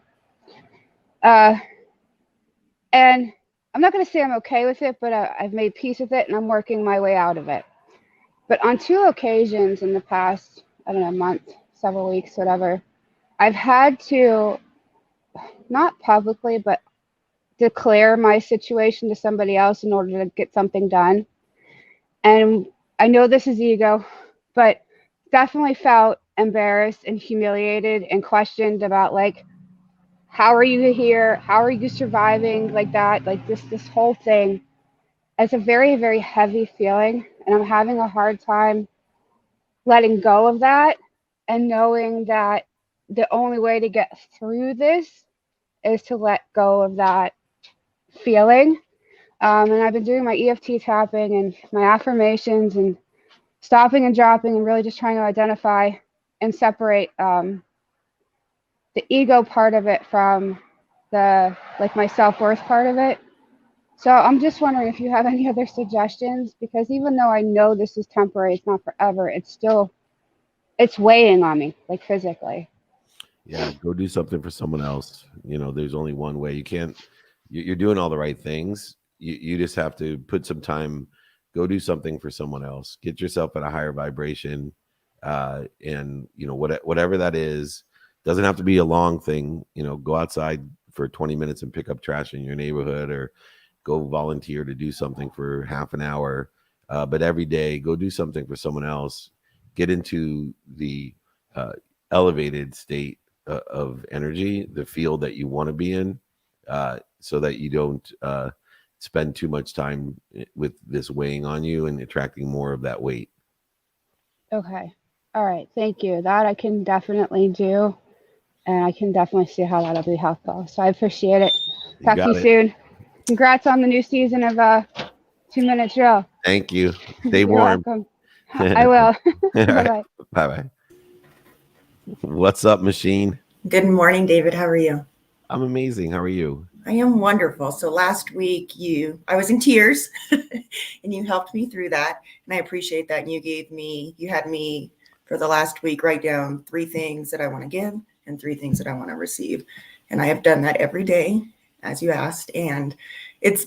[SPEAKER 11] And I'm not going to say I'm okay with it, but I've made peace with it and I'm working my way out of it. But on 2 occasions in the past, I don't know, month, several weeks, whatever, I've had to, not publicly, but declare my situation to somebody else in order to get something done. And I know this is ego, but definitely felt embarrassed and humiliated and questioned about, like, how are you here? How are you surviving like that? Like this whole thing. It's a very, very heavy feeling. And I'm having a hard time letting go of that and knowing that the only way to get through this is to let go of that feeling. And I've been doing my EFT tapping and my affirmations and stopping and dropping and really just trying to identify and separate the ego part of it from the, like, my self-worth part of it. So I'm just wondering if you have any other suggestions, because even though I know this is temporary, it's not forever, it's weighing on me, like, physically.
[SPEAKER 1] Yeah, go do something for someone else. There's only one way. You're doing all the right things. You just have to put some time, go do something for someone else. Get yourself at a higher vibration. And whatever that is, doesn't have to be a long thing. Go outside for 20 minutes and pick up trash in your neighborhood, or go volunteer to do something for half an hour. But every day, go do something for someone else. Get into the elevated state of energy, the field that you want to be in, so that you don't spend too much time with this weighing on you and attracting more of that weight.
[SPEAKER 11] Okay. All right. Thank you. That I can definitely do. And I can definitely see how that'll be helpful. So I appreciate it. Talk to you soon. Congrats on the new season of 2-Minute Drill.
[SPEAKER 1] Thank you. Stay
[SPEAKER 11] You're
[SPEAKER 1] warm.
[SPEAKER 11] welcome. I will.
[SPEAKER 1] Bye-bye. Bye-bye. What's up, Machine?
[SPEAKER 12] Good morning, David. How are you?
[SPEAKER 1] I'm amazing. How are you?
[SPEAKER 12] I am wonderful. So last week I was in tears and you helped me through that. And I appreciate that. And you had me for the last week write down 3 things that I want to give and 3 things that I want to receive. And I have done that every day, as you asked. And it's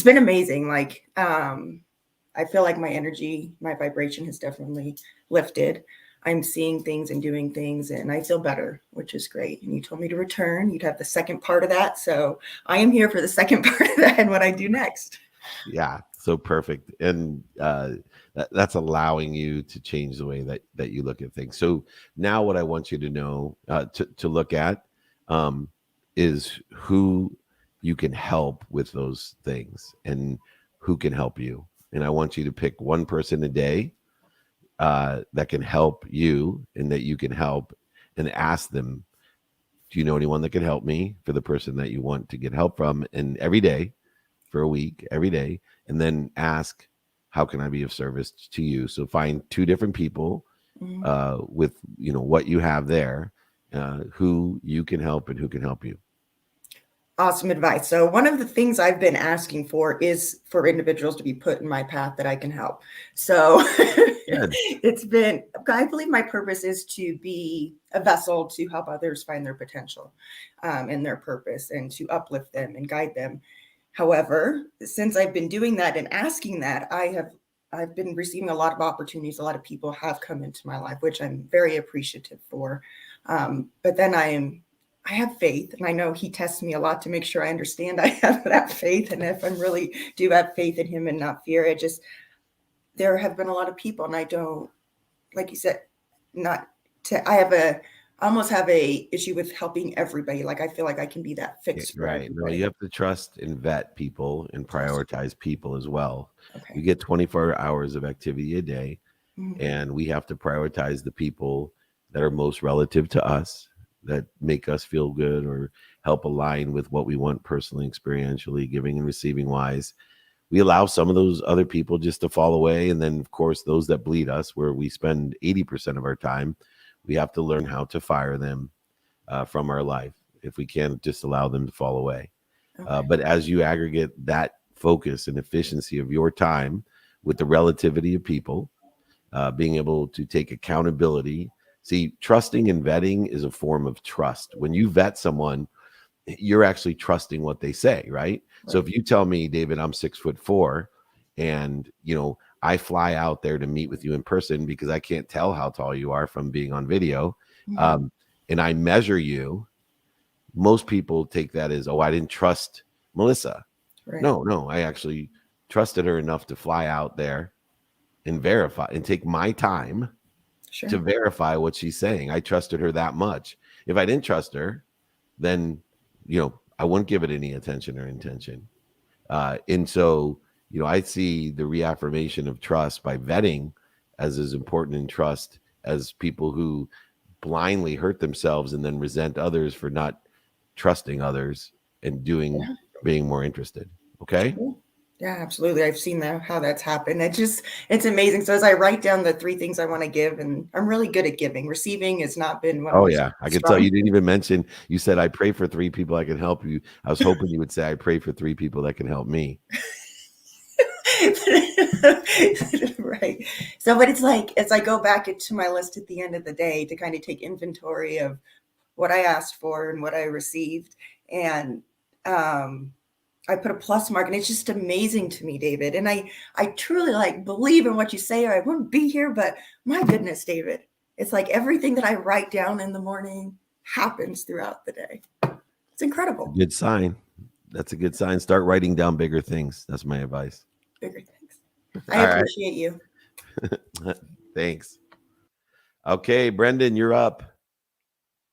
[SPEAKER 12] been amazing. Like, I feel like my energy, my vibration has definitely lifted. I'm seeing things and doing things, and I feel better, which is great. And you told me to return. You'd have the second part of that. So I am here for the second part of that and what I do next.
[SPEAKER 1] Yeah, so perfect. And that's allowing you to change the way that you look at things. So now what I want you to know, to look at, is who you can help with those things and who can help you. And I want you to pick one person a day that can help you and that you can help, and ask them, do you know anyone that can help me, for the person that you want to get help from? And every day for a week, every day, and then ask, how can I be of service to you? So find two different people with, what you have there, who you can help and who can help you.
[SPEAKER 12] Awesome advice. So one of the things I've been asking for is for individuals to be put in my path that I can help. So it's been, I believe my purpose is to be a vessel to help others find their potential and their purpose, and to uplift them and guide them. However, since I've been doing that and asking that, I've been receiving a lot of opportunities. A lot of people have come into my life, which I'm very appreciative for. But then I have faith, and I know he tests me a lot to make sure I understand I have that faith. And if I really do have faith in him and not fear, there have been a lot of people, and I don't, like you said, I almost have a issue with helping everybody. Like, I feel like I can be that fix for
[SPEAKER 1] Right. No,
[SPEAKER 12] everybody.
[SPEAKER 1] you have to trust and vet people and prioritize people as well.
[SPEAKER 12] Okay.
[SPEAKER 1] We get 24 hours of activity a day,
[SPEAKER 12] Mhm.
[SPEAKER 1] and we have to prioritize the people that are most relative to us, that make us feel good or help align with what we want personally, experientially, giving and receiving wise. We allow some of those other people just to fall away. And then, of course, those that bleed us, where we spend 80% of our time, we have to learn how to fire them from our life if we can't just allow them to fall away.
[SPEAKER 12] Okay.
[SPEAKER 1] But as you aggregate that focus and efficiency of your time with the relativity of people, being able to take accountability. See, trusting and vetting is a form of trust. When you vet someone, you're actually trusting what they say, right? So if you tell me, David, I'm 6'4", and I fly out there to meet with you in person because I can't tell how tall you are from being on video, and I measure you, most people take that as, oh, I didn't trust Melissa.
[SPEAKER 12] Right.
[SPEAKER 1] No, I actually trusted her enough to fly out there and verify and take my time to verify what she's saying. I trusted her that much. If I didn't trust her, then I wouldn't give it any attention or intention. And so I see the reaffirmation of trust by vetting as important in trust as people who blindly hurt themselves and then resent others for not trusting others and being more interested. Okay.
[SPEAKER 12] Yeah, absolutely. I've seen how that's happened. It's amazing. So as I write down the 3 things I want to give, and I'm really good at giving. Receiving has not been one.
[SPEAKER 1] Oh yeah, I could tell. You didn't even mention. You said I pray for 3 people that can help you. I was hoping you would say I pray for 3 people that can help me.
[SPEAKER 12] Right. So, but it's like, as I go back into my list at the end of the day to kind of take inventory of what I asked for and what I received, and I put a plus mark, and it's just amazing to me, David. And I truly believe in what you say, or I wouldn't be here. But my goodness, David, it's like everything that I write down in the morning happens throughout the day. It's incredible.
[SPEAKER 1] Good sign. That's a good sign. Start writing down bigger things. That's my advice.
[SPEAKER 12] Bigger things. I appreciate you.
[SPEAKER 1] Thanks. Okay, Brendan, you're up.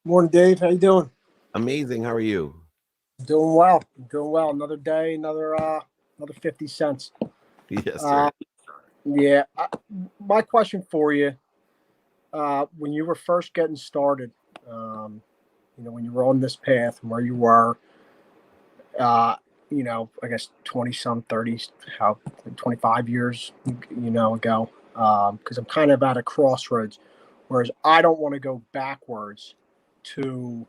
[SPEAKER 13] Morning, Dave. How you doing?
[SPEAKER 1] Amazing. How are you?
[SPEAKER 13] Doing well. Another day, another 50 cents.
[SPEAKER 1] Yes, sir.
[SPEAKER 13] Yeah. My question for you, when you were first getting started, when you were on this path, where you were, I guess 20 some 30s, 25 years, ago, because I'm kind of at a crossroads, whereas I don't want to go backwards to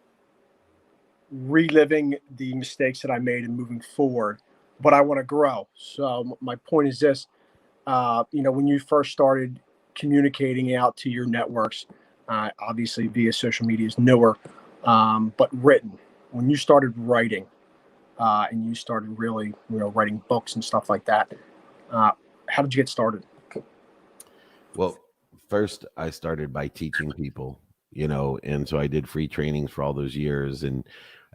[SPEAKER 13] reliving the mistakes that I made and moving forward, but I want to grow. So my point is this, when you first started communicating out to your networks, obviously via social media is newer, but written, when you started writing, and you started really, writing books and stuff like that, how did you get started?
[SPEAKER 1] Well, first I started by teaching people, and so I did free trainings for all those years. And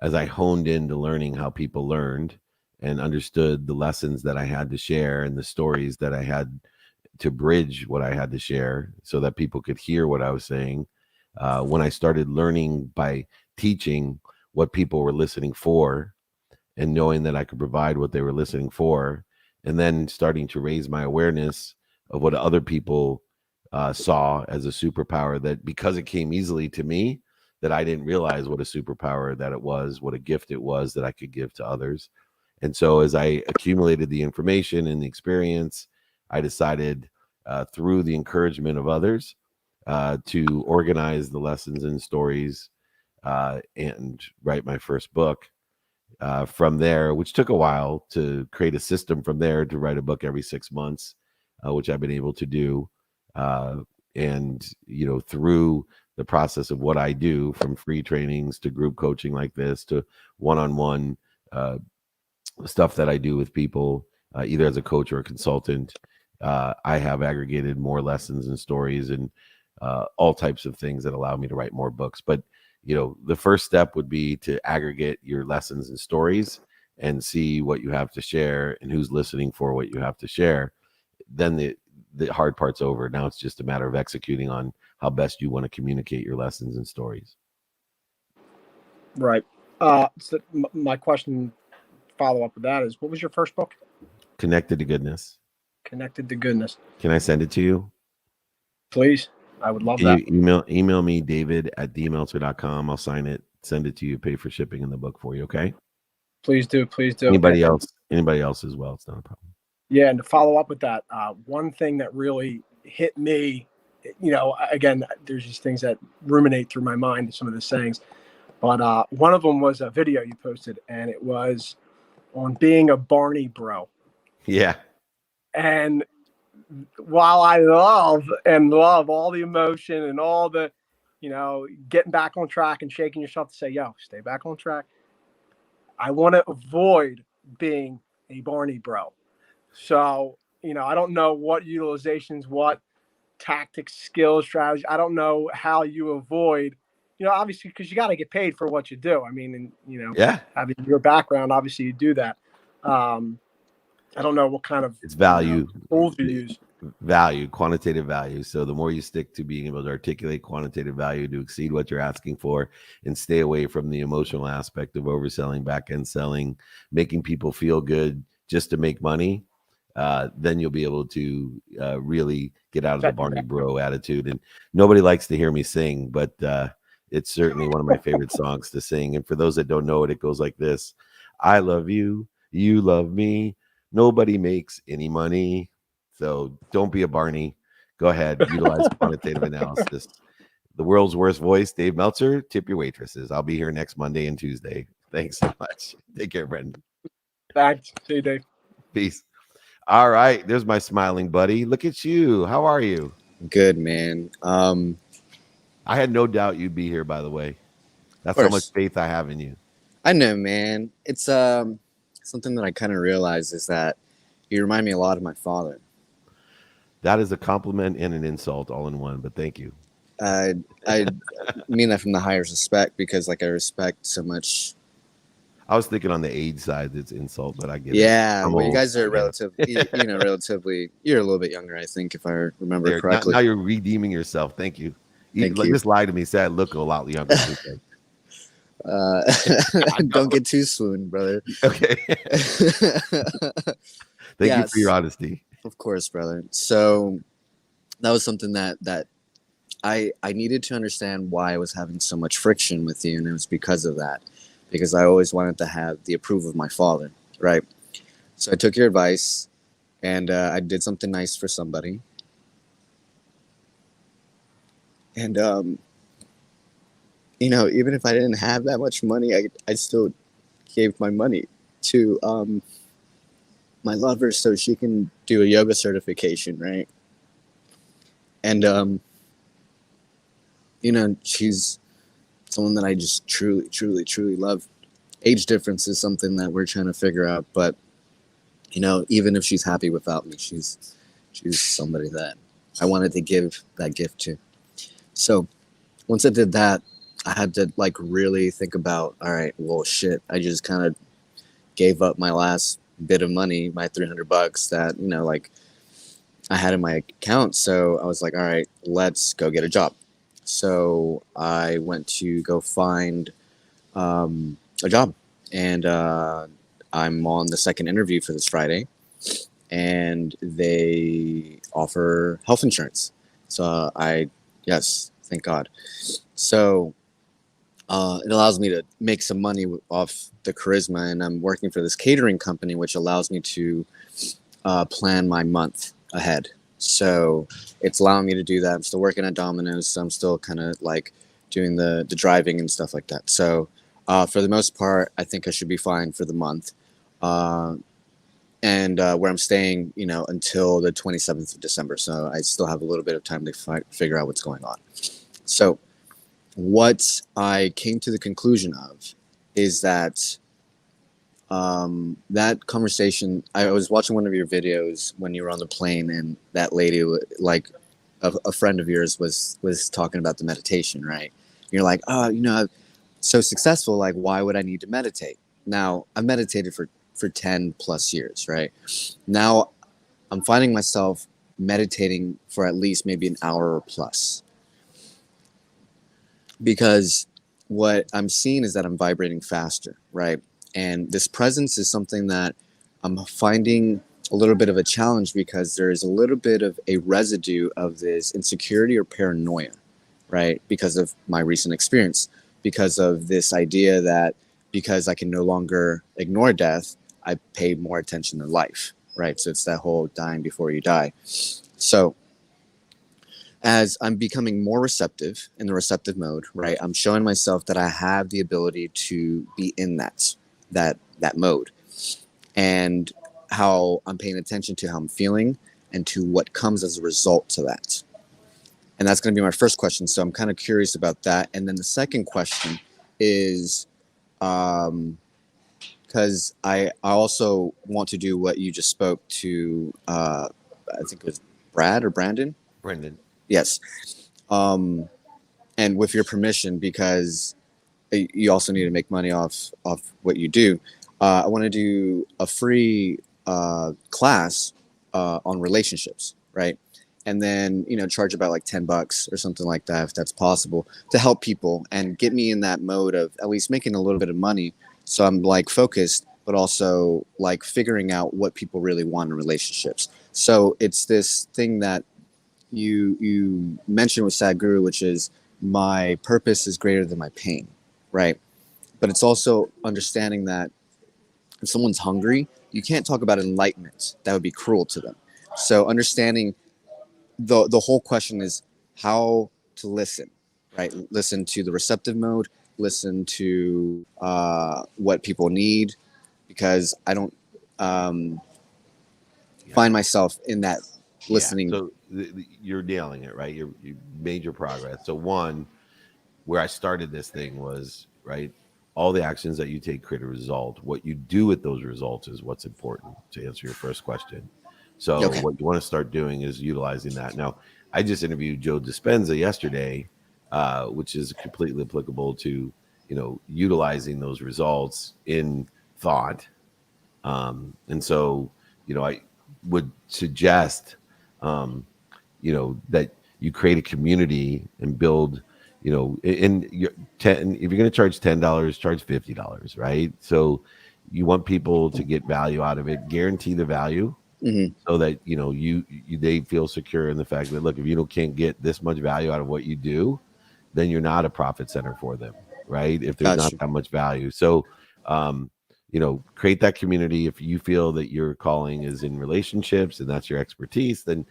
[SPEAKER 1] as I honed into learning how people learned and understood the lessons that I had to share and the stories that I had to bridge what I had to share so that people could hear what I was saying, when I started learning by teaching, what people were listening for, and knowing that I could provide what they were listening for, and then starting to raise my awareness of what other people saw as a superpower, that because it came easily to me, that I didn't realize what a superpower that it was, what a gift it was that I could give to others. And so as I accumulated the information and the experience, I decided through the encouragement of others to organize the lessons and stories and write my first book. From there, which took a while to create a system from there to write a book every 6 months, which I've been able to do. And, through the process of what I do, from free trainings to group coaching like this to one-on-one stuff that I do with people, either as a coach or a consultant, I have aggregated more lessons and stories and all types of things that allow me to write more books. But the first step would be to aggregate your lessons and stories and see what you have to share and who's listening for what you have to share. Then the hard part's over. Now it's just a matter of executing on how best you want to communicate your lessons and stories.
[SPEAKER 13] Right. So my question, follow up with that, is, what was your first book?
[SPEAKER 1] Connected to Goodness.
[SPEAKER 13] Connected to Goodness.
[SPEAKER 1] Can I send it to you?
[SPEAKER 13] Please. I would love
[SPEAKER 1] Can
[SPEAKER 13] that.
[SPEAKER 1] you email me, david@dmeltzer.com. I'll sign it, send it to you, pay for shipping in the book for you. Okay.
[SPEAKER 13] Please do. Please do.
[SPEAKER 1] Anybody else as well. It's not a problem.
[SPEAKER 13] Yeah. And to follow up with that, one thing that really hit me, again, there's these things that ruminate through my mind, some of the sayings, but one of them was a video you posted, and it was on being a Barney bro.
[SPEAKER 1] Yeah.
[SPEAKER 13] And while I love all the emotion and all the, getting back on track and shaking yourself to say, yo, stay back on track, I want to avoid being a Barney bro. So, I don't know what utilizations, what tactics, skills, strategy. I don't know how you avoid, obviously, because you got to get paid for what you do. I mean, and,
[SPEAKER 1] yeah,
[SPEAKER 13] having your background, obviously you do that. I don't know what kind of
[SPEAKER 1] it's value
[SPEAKER 13] tools you use.
[SPEAKER 1] Value, quantitative value. So the more you stick to being able to articulate quantitative value to exceed what you're asking for, and stay away from the emotional aspect of overselling, back end selling, making people feel good just to make money, then you'll be able to really get out of the Barney bro attitude. And nobody likes to hear me sing, but it's certainly one of my favorite songs to sing. And for those that don't know it, it goes like this: I love you, you love me, nobody makes any money. So don't be a Barney. Go ahead, utilize quantitative analysis. The world's worst voice, Dave Meltzer. Tip your waitresses. I'll be here next Monday and Tuesday. Thanks so much. Take care, Brendan.
[SPEAKER 13] Thanks. See you, Dave.
[SPEAKER 1] Peace. All right. There's my smiling buddy. Look at you. How are you?
[SPEAKER 14] Good, man.
[SPEAKER 1] I had no doubt you'd be here, by the way. That's how much faith I have in you.
[SPEAKER 14] I know, man. It's something that I kind of realized is that you remind me a lot of my father.
[SPEAKER 1] That is a compliment and an insult all in one, but thank you.
[SPEAKER 14] I mean that from the highest respect, because I respect so much.
[SPEAKER 1] I was thinking on the age side, it's insult, but I get it.
[SPEAKER 14] Yeah, well, you guys are relatively, relatively, you're a little bit younger, I think, if I remember correctly.
[SPEAKER 1] Now you're redeeming yourself. Thank you. Just lie to me. Say I look a lot younger.
[SPEAKER 14] Don't get too swooned, brother.
[SPEAKER 1] Okay. Thank you for your honesty.
[SPEAKER 14] Of course, brother. So that was something that I needed to understand why I was having so much friction with you, and it was because of that. Because I always wanted to have the approval of my father, right? So I took your advice, and I did something nice for somebody. And, even if I didn't have that much money, I still gave my money to my lover so she can do a yoga certification, right? And, she's someone that I just truly, truly, truly love. Age difference is something that we're trying to figure out, but even if she's happy without me, she's somebody that I wanted to give that gift to. So once I did that, I had to really think about, all right, well, shit, I just kind of gave up my last bit of money, my $300 that, I had in my account. So I was like, all right, let's go get a job. So I went to go find a job, and I'm on the second interview for this Friday, and they offer health insurance. So yes, thank God. So it allows me to make some money off the charisma, and I'm working for this catering company, which allows me to plan my month ahead. So it's allowing me to do that. I'm still working at Domino's, so I'm still kind of like doing the driving and stuff like that. So for the most part, I think I should be fine for the month. And where I'm staying, until the 27th of December. So I still have a little bit of time to figure out what's going on. So what I came to the conclusion of is that that conversation, I was watching one of your videos when you were on the plane, and that lady, like a friend of yours, was talking about the meditation, right? You're like, oh, I'm so successful, like, why would I need to meditate? Now, I've meditated for 10 plus years, right? Now I'm finding myself meditating for at least maybe an hour or plus, because what I'm seeing is that I'm vibrating faster, right? And this presence is something that I'm finding a little bit of a challenge, because there is a little bit of a residue of this insecurity or paranoia, right? Because of my recent experience, because of this idea that because I can no longer ignore death, I pay more attention to life, right? So it's that whole dying before you die. So as I'm becoming more receptive, in the receptive mode, right, I'm showing myself that I have the ability to be in that mode, and how I'm paying attention to how I'm feeling and to what comes as a result to that. And that's going to be my first question. So I'm kind of curious about that. And then the second question is, because I also want to do what you just spoke to, I think it was Brad or Brandon?
[SPEAKER 1] Brendan.
[SPEAKER 14] Yes. And with your permission, because you also need to make money off what you do, I want to do a free class on relationships, right? And then, charge about like $10 or something like that, if that's possible, to help people and get me in that mode of at least making a little bit of money. So I'm like focused, but also like figuring out what people really want in relationships. So it's this thing that you mentioned with Sadhguru, which is my purpose is greater than my pain, right? But it's also understanding that if someone's hungry, you can't talk about enlightenment. That would be cruel to them. So understanding the whole question is how to listen, right? Listen to the receptive mode, listen to what people need, because I don't find myself in that listening.
[SPEAKER 1] Yeah, so you're nailing it, right? You made your progress. So one, where I started this thing was, right, all the actions that you take create a result. What you do with those results is what's important, to answer your first question. So
[SPEAKER 14] Okay.
[SPEAKER 1] what you want to start doing is utilizing that. Now, I just interviewed Joe Dispenza yesterday, which is completely applicable to, utilizing those results in thought. And so, I would suggest, that you create a community and build, if you're going to charge $10, charge $50, right? So you want people to get value out of it, guarantee the value, so that, they feel secure in the fact that, look, if you can't get this much value out of what you do, then you're not a profit center for them, right? If there's not that much value. So, create that community. If you feel that your calling is in relationships and that's your expertise, then,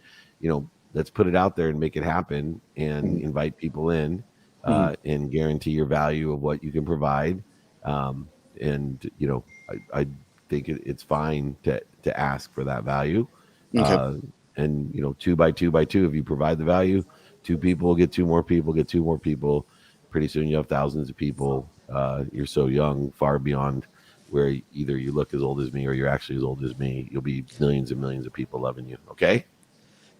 [SPEAKER 1] let's put it out there and make it happen, and invite people in, and guarantee your value of what you can provide. And, I think it's fine to ask for that value.
[SPEAKER 14] Okay.
[SPEAKER 1] And, 2 by 2 by 2, if you provide the value, 2 people get 2 more people, get 2 more people. Pretty soon you have thousands of people. You're so young, far beyond where either you look as old as me or you're actually as old as me. You'll be millions and millions of people loving you. Okay.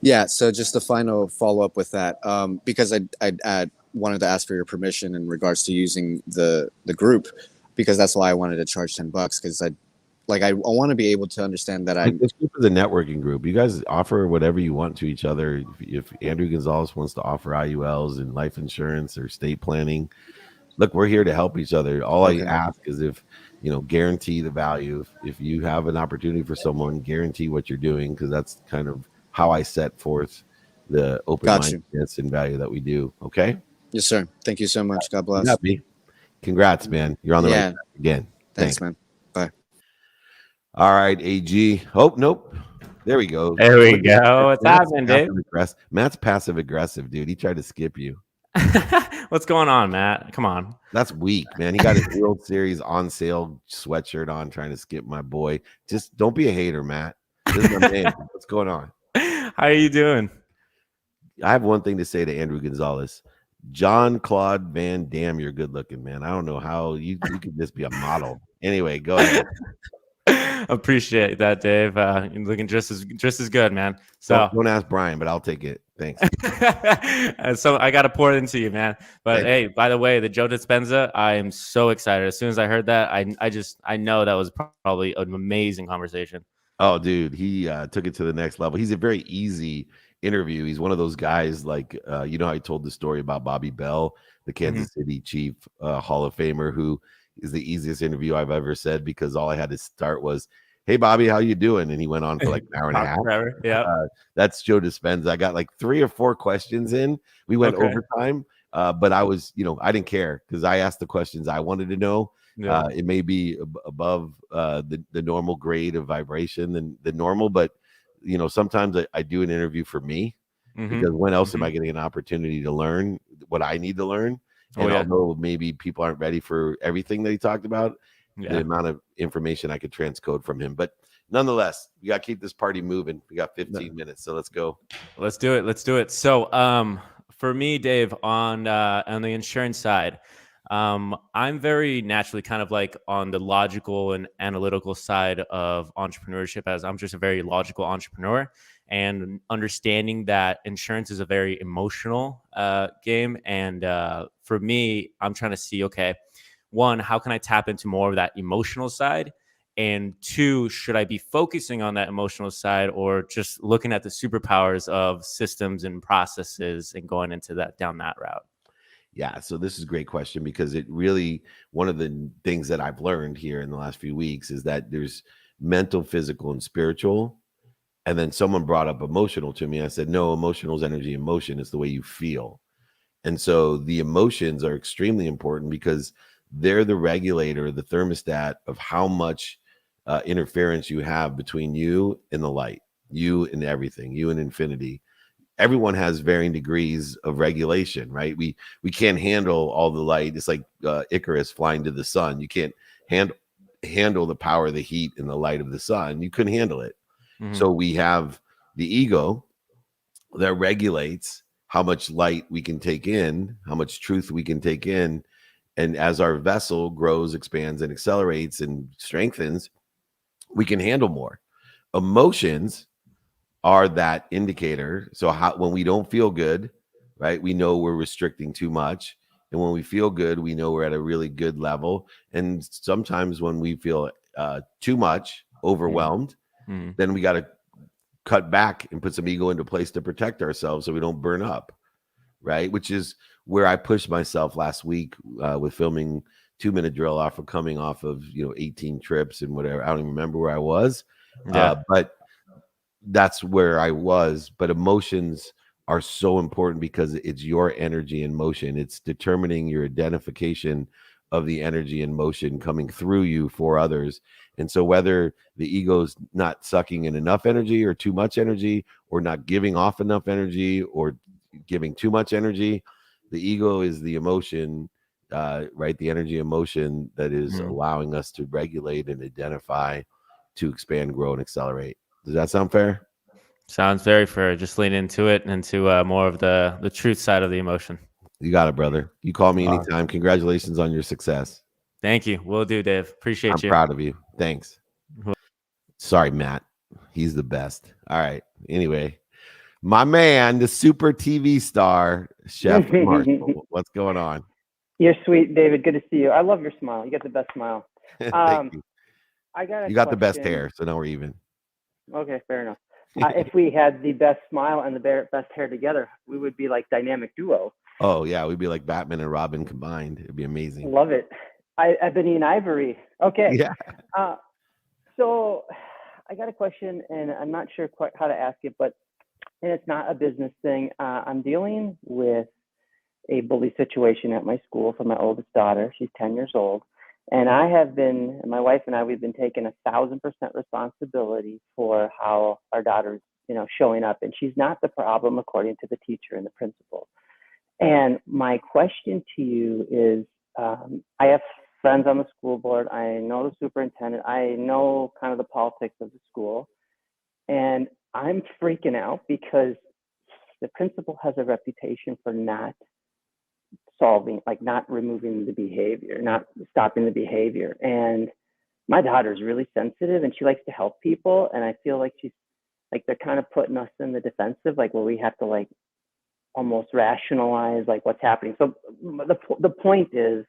[SPEAKER 14] Yeah. So just the final follow up with that, because I wanted to ask for your permission in regards to using the group, because that's why I wanted to charge $10, because I want to be able to understand that
[SPEAKER 1] this group is a networking group. You guys offer whatever you want to each other. If Andrew Gonzalez wants to offer IULs and life insurance or estate planning, Look, we're here to help each other. All I
[SPEAKER 14] Okay.
[SPEAKER 1] ask is if, guarantee the value. If you have an opportunity for someone, guarantee what you're doing, because that's kind of how I set forth the open-mindedness and value that we do. Okay?
[SPEAKER 14] Yes, sir. Thank you so much. God
[SPEAKER 1] You
[SPEAKER 14] bless.
[SPEAKER 1] got me. Congrats, man. You're on the right
[SPEAKER 14] Yeah.
[SPEAKER 1] track again.
[SPEAKER 14] Thanks, man. Bye.
[SPEAKER 1] All right, AG. Oh, nope. There we go.
[SPEAKER 15] There we go. What's happening, Dave?
[SPEAKER 1] Matt's passive aggressive, dude. He tried to skip you.
[SPEAKER 15] What's going on, Matt? Come on.
[SPEAKER 1] That's weak, man. He got his World Series on sale sweatshirt on, trying to skip my boy. Just don't be a hater, Matt. This is my man. What's going on?
[SPEAKER 15] How are you doing?
[SPEAKER 1] I have one thing to say to Andrew Gonzalez. John Claude Van Damme, you're good looking, man. I don't know how you could just be a model. Anyway, go ahead.
[SPEAKER 15] Appreciate that, Dave. You're looking just as good, man. So
[SPEAKER 1] don't ask Bryan, but I'll take it. Thanks.
[SPEAKER 15] So I got to pour it into you, man. But
[SPEAKER 1] Thanks.
[SPEAKER 15] hey, by the way, the Joe Dispenza, I am so excited. As soon as I heard that, I know that was probably an amazing conversation.
[SPEAKER 1] Oh, dude, he took it to the next level. He's a very easy interview. He's one of those guys like, how I told the story about Bobby Bell, the Kansas City Chief Hall of Famer, who is the easiest interview I've ever said, because all I had to start was, "Hey, Bobby, how you doing?" And he went on for like an hour and a half.
[SPEAKER 15] Yeah,
[SPEAKER 1] that's Joe Dispenza. I got like 3 or 4 questions in. We went overtime, but I was, I didn't care because I asked the questions I wanted to know.
[SPEAKER 15] Yeah.
[SPEAKER 1] It may be above the normal grade of vibration than the normal, but sometimes I do an interview for me, because when else am I getting an opportunity to learn what I need to learn? And although maybe people aren't ready for everything that he talked about, the amount of information I could transcode from him. But nonetheless, we got to keep this party moving. We got 15 minutes, so let's go.
[SPEAKER 15] Let's do it. So for me, Dave, on the insurance side, I'm very naturally kind of like on the logical and analytical side of entrepreneurship, as I'm just a very logical entrepreneur, and understanding that insurance is a very emotional game. And for me, I'm trying to see, okay, 1, how can I tap into more of that emotional side? And 2, should I be focusing on that emotional side, or just looking at the superpowers of systems and processes and going into that down that route?
[SPEAKER 1] Yeah, so this is a great question, because it really, one of the things that I've learned here in the last few weeks is that there's mental, physical, and spiritual. And then someone brought up emotional to me. I said, no, emotional is energy. Emotion is the way you feel. And so the emotions are extremely important, because they're the regulator, the thermostat of how much interference you have between you and the light, you and everything, you and infinity. Everyone has varying degrees of regulation, right? We can't handle all the light. It's like Icarus flying to the sun. You can't handle the power, the heat, and the light of the sun. You couldn't handle it. So we have the ego that regulates how much light we can take in, how much truth we can take in. And as our vessel grows, expands, and accelerates and strengthens, we can handle more. Emotions are that indicator. So when we don't feel good, right, we know we're restricting too much. And when we feel good, we know we're at a really good level. And sometimes when we feel too much, overwhelmed, then we got to cut back and put some ego into place to protect ourselves so we don't burn up, right? Which is where I pushed myself last week with filming 2-minute drill off of coming off of 18 trips and whatever. I don't even remember where I was, but that's where I was. But emotions are so important, because it's your energy in motion. It's determining your identification of the energy in motion coming through you for others. And so whether the ego's not sucking in enough energy or too much energy, or not giving off enough energy or giving too much energy, the ego is the emotion, right? The energy emotion that is allowing us to regulate and identify, to expand, grow, and accelerate. Does that sound fair?
[SPEAKER 15] Sounds very fair. Just lean into it, into more of the truth side of the emotion.
[SPEAKER 1] You got it, brother. You call me anytime. Congratulations on your success.
[SPEAKER 15] Thank you. Will do, Dave. Appreciate you.
[SPEAKER 1] I'm proud of you. Thanks. Sorry, Matt. He's the best. All right. Anyway, my man, the super TV star, Chef Marshall. What's going on?
[SPEAKER 16] You're sweet, David. Good to see you. I love your smile. You got the best smile.
[SPEAKER 1] Thank you.
[SPEAKER 16] You
[SPEAKER 1] got the best hair, so now we're even.
[SPEAKER 16] Okay, fair enough. If we had the best smile and the best hair together, we would be like dynamic duo.
[SPEAKER 1] Oh yeah, we'd be like Batman and Robin combined. It'd be amazing.
[SPEAKER 16] Love it. Ebony and Ivory. Okay.
[SPEAKER 1] Yeah.
[SPEAKER 16] So I got a question, and I'm not sure quite how to ask it, but and it's not a business thing. I'm dealing with a bully situation at my school for my oldest daughter. She's 10 years old. And my wife and I, we've been taking 1,000% responsibility for how our daughter's, showing up. And she's not the problem, according to the teacher and the principal. And my question to you is, I have friends on the school board. I know the superintendent. I know kind of the politics of the school. And I'm freaking out because the principal has a reputation for not removing the behavior, not stopping the behavior. And my daughter's really sensitive and she likes to help people. And I feel like they're kind of putting us in the defensive, where we have to almost rationalize what's happening. So the point is,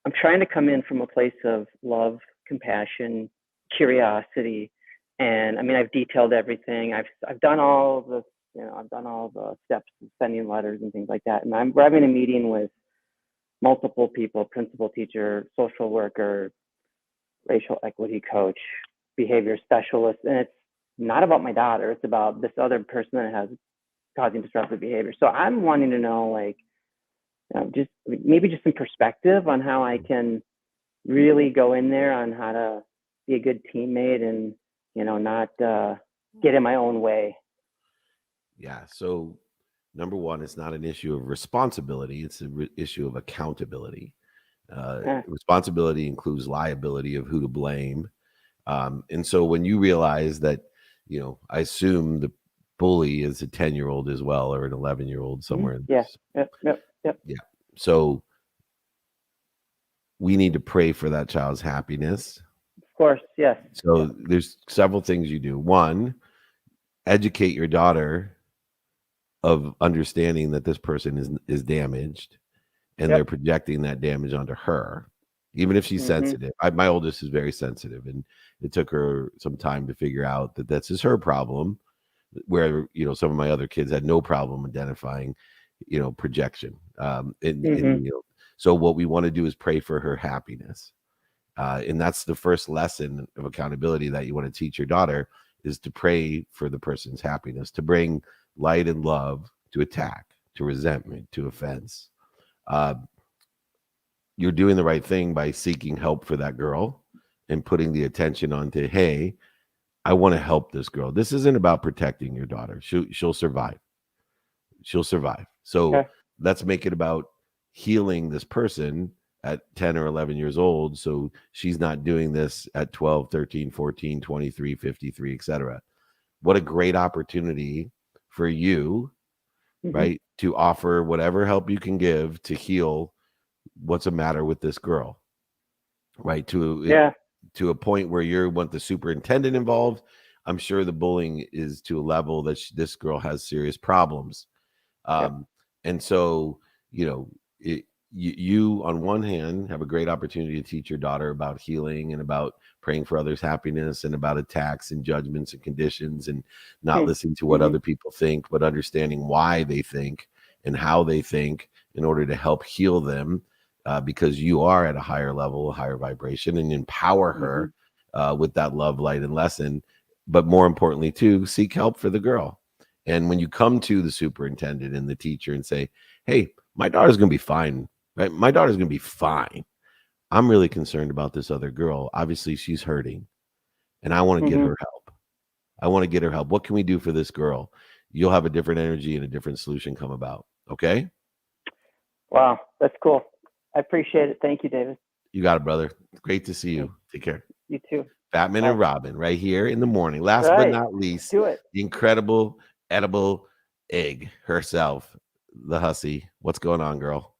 [SPEAKER 16] I'm trying to come in from a place of love, compassion, curiosity. And I mean, I've detailed everything. I've done all the steps of sending letters and things like that. And we're having a meeting with multiple people, principal, teacher, social worker, racial equity coach, behavior specialist. And it's not about my daughter. It's about this other person that has causing disruptive behavior. So I'm wanting to know, just some perspective on how I can really go in there on how to be a good teammate and, not get in my own way.
[SPEAKER 1] Yeah. So number one, it's not an issue of responsibility. It's an issue of accountability. Responsibility includes liability of who to blame. And so when you realize that, I assume the bully is a 10-year-old as well, or an 11-year-old somewhere.
[SPEAKER 16] Yeah. Yep.
[SPEAKER 1] Yeah. So we need to pray for that child's happiness.
[SPEAKER 16] Of course. Yes.
[SPEAKER 1] So there's several things you do. One, educate your daughter of understanding that this person is damaged and they're projecting that damage onto her, even if she's sensitive. My oldest is very sensitive, and it took her some time to figure out that that's just her problem, where, some of my other kids had no problem identifying, projection. So what we want to do is pray for her happiness. And that's the first lesson of accountability that you want to teach your daughter, is to pray for the person's happiness, to bring light and love to attack, to resentment, to offense. You're doing the right thing by seeking help for that girl and putting the attention onto, hey, I want to help this girl. This isn't about protecting your daughter. She'll survive. She'll survive. So let's make it about healing this person at 10 or 11 years old, so she's not doing this at 12, 13, 14, 23, 53, etc. What a great opportunity for you, right, to offer whatever help you can give to heal what's the matter with this girl, right? To a point where you want the superintendent involved. I'm sure the bullying is to a level that this girl has serious problems. And so, you on one hand have a great opportunity to teach your daughter about healing and about praying for others' happiness and about attacks and judgments and conditions and not listening to what other people think, but understanding why they think and how they think in order to help heal them, because you are at a higher level, a higher vibration, and empower her with that love, light, and lesson. But more importantly, too, seek help for the girl. And when you come to the superintendent and the teacher and say, hey, my daughter's going to be fine, right? My daughter's going to be fine. I'm really concerned about this other girl. Obviously, she's hurting, and I want to get her help. I want to get her help. What can we do for this girl? You'll have a different energy and a different solution come about. Okay?
[SPEAKER 16] Wow, that's cool. I appreciate it. Thank you, David.
[SPEAKER 1] You got it, brother. Great to see you. Take care.
[SPEAKER 16] You too.
[SPEAKER 1] Batman and Robin right here in the morning. Last but not least, the incredible edible egg herself, the hussy. What's going on, girl?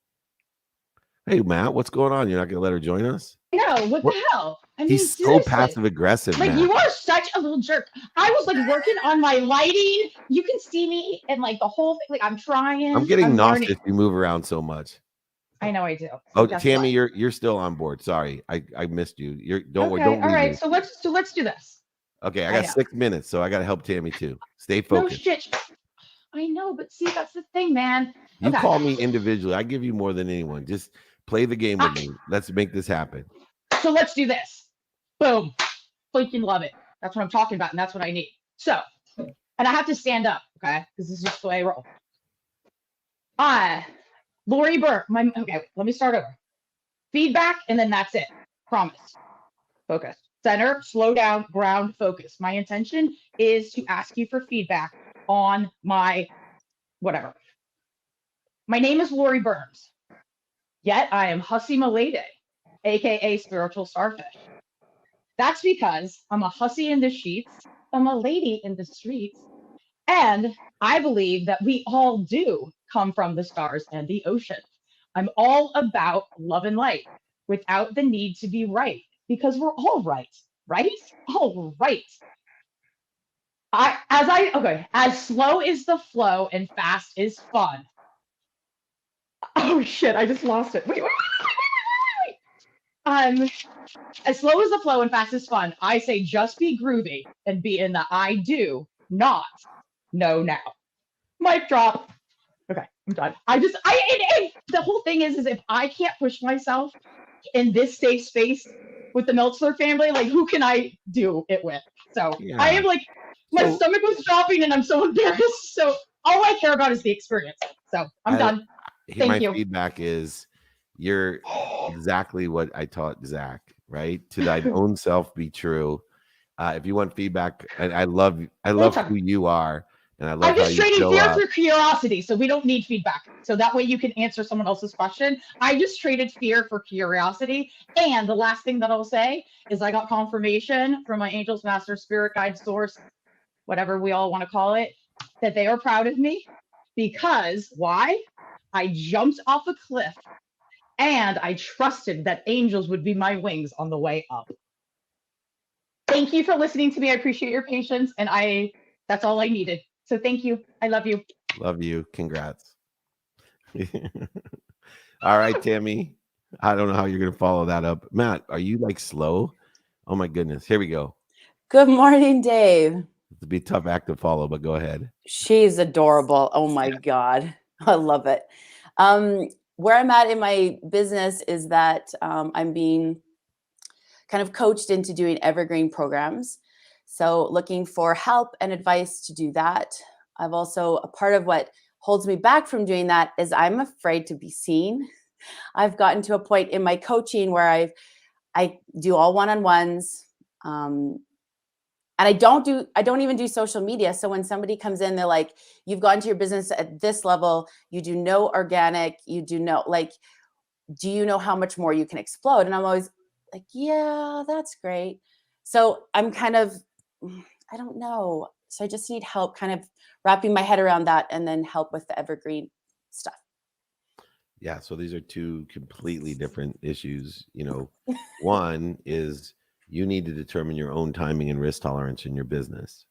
[SPEAKER 1] Hey, Matt, what's going on? You're not going to let her join us?
[SPEAKER 17] No, what the hell? I mean,
[SPEAKER 1] He's
[SPEAKER 17] seriously.
[SPEAKER 1] so passive aggressive,
[SPEAKER 17] Like,
[SPEAKER 1] Matt.
[SPEAKER 17] you are such a little jerk. I was like working on my lighting. You can see me and like the whole thing. Like, I'm trying.
[SPEAKER 1] I'm getting nauseous
[SPEAKER 17] learning.
[SPEAKER 1] if you move around so much.
[SPEAKER 17] I know I do.
[SPEAKER 1] Oh,
[SPEAKER 17] Guess
[SPEAKER 1] Tammy,
[SPEAKER 17] what?
[SPEAKER 1] you're still on board. Sorry, I missed you. Don't
[SPEAKER 17] Okay,
[SPEAKER 1] don't
[SPEAKER 17] all
[SPEAKER 1] leave
[SPEAKER 17] right.
[SPEAKER 1] me.
[SPEAKER 17] So let's do this.
[SPEAKER 1] Okay, I
[SPEAKER 17] I
[SPEAKER 1] got
[SPEAKER 17] know.
[SPEAKER 1] 6 minutes, so I got to help Tammy too. Stay
[SPEAKER 17] No
[SPEAKER 1] focused.
[SPEAKER 17] shit. I know, but see, that's the thing, man.
[SPEAKER 1] You
[SPEAKER 17] Okay.
[SPEAKER 1] call me individually. I give you more than anyone. Just play the game with me. Let's make this happen.
[SPEAKER 17] So let's do this. Boom. Freaking love it. That's what I'm talking about, and that's what I need. So, and I have to stand up, okay? Because this is just the way I roll. Laurie Burke. Okay, let me start over. Feedback, and then that's it. Promise. Focus. Center, slow down, ground, focus. My intention is to ask you for feedback on my whatever. My name is Laurie Burns, yet I am Hussy Malede, aka Spiritual Starfish. That's because I'm a hussy in the sheets, I'm a lady in the streets, and I believe that we all do come from the stars and the ocean. I'm all about love and light without the need to be right, because we're all right, right? All right. As slow is the flow and fast is fun. Oh shit, I just lost it. Wait. As slow as the flow and fast is fun. I say just be groovy and be in the I do, not no now. Mic drop. Okay, I'm done. The whole thing is if I can't push myself in this safe space with the Meltzler family, like who can I do it with? So yeah. I am like, my stomach was dropping and I'm so embarrassed. So all I care about is the experience. So I'm done. Thank you.
[SPEAKER 1] My feedback is you're exactly what I taught Zach, right? To thine own self be true. If you want feedback, and I love who you are, and I love
[SPEAKER 17] I'm just
[SPEAKER 1] how you
[SPEAKER 17] trading
[SPEAKER 1] show
[SPEAKER 17] fear
[SPEAKER 1] up.
[SPEAKER 17] for curiosity, so we don't need feedback. So that way you can answer someone else's question. I just traded fear for curiosity. And the last thing that I'll say is I got confirmation from my angels, master, spirit guide, source, whatever we all want to call it, that they are proud of me. Because why? I jumped off a cliff and I trusted that angels would be my wings on the way up. Thank you for listening to me. I appreciate your patience, and that's all I needed. So thank you. I love you.
[SPEAKER 1] Love you. Congrats. All right, Tammy. I don't know how you're going to follow that up. Matt, are you like slow? Oh my goodness. Here we go.
[SPEAKER 18] Good morning, Dave.
[SPEAKER 1] It'll be a tough act to follow, but go ahead.
[SPEAKER 18] She's adorable. Oh my God. I love it. Where I'm at in my business is that I'm being kind of coached into doing evergreen programs. So looking for help and advice to do that. I've also, a part of what holds me back from doing that is I'm afraid to be seen. I've gotten to a point in my coaching where I do all one-on-ones. And I don't even do social media. So when somebody comes in, they're like, you've gotten to your business at this level, you do no organic, you do no, like, do you know how much more you can explode? And I'm always like, yeah, that's great. So I'm kind of, I don't know. So I just need help kind of wrapping my head around that and then help with the evergreen stuff.
[SPEAKER 1] Yeah. So these are two completely different issues. One is you need to determine your own timing and risk tolerance in your business.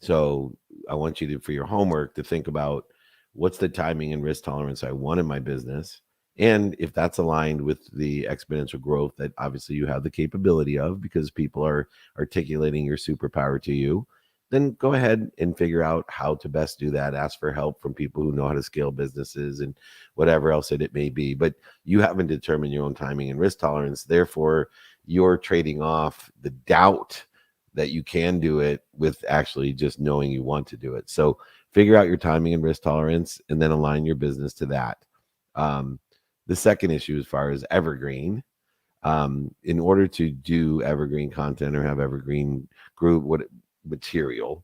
[SPEAKER 1] So I want you to, for your homework, to think about what's the timing and risk tolerance I want in my business. And if that's aligned with the exponential growth that obviously you have the capability of because people are articulating your superpower to you, then go ahead and figure out how to best do that. Ask for help from people who know how to scale businesses and whatever else it may be. But you haven't determined your own timing and risk tolerance. Therefore, you're trading off the doubt that you can do it with actually just knowing you want to do it. So figure out your timing and risk tolerance and then align your business to that. The second issue, as far as evergreen, in order to do evergreen content or have evergreen group material,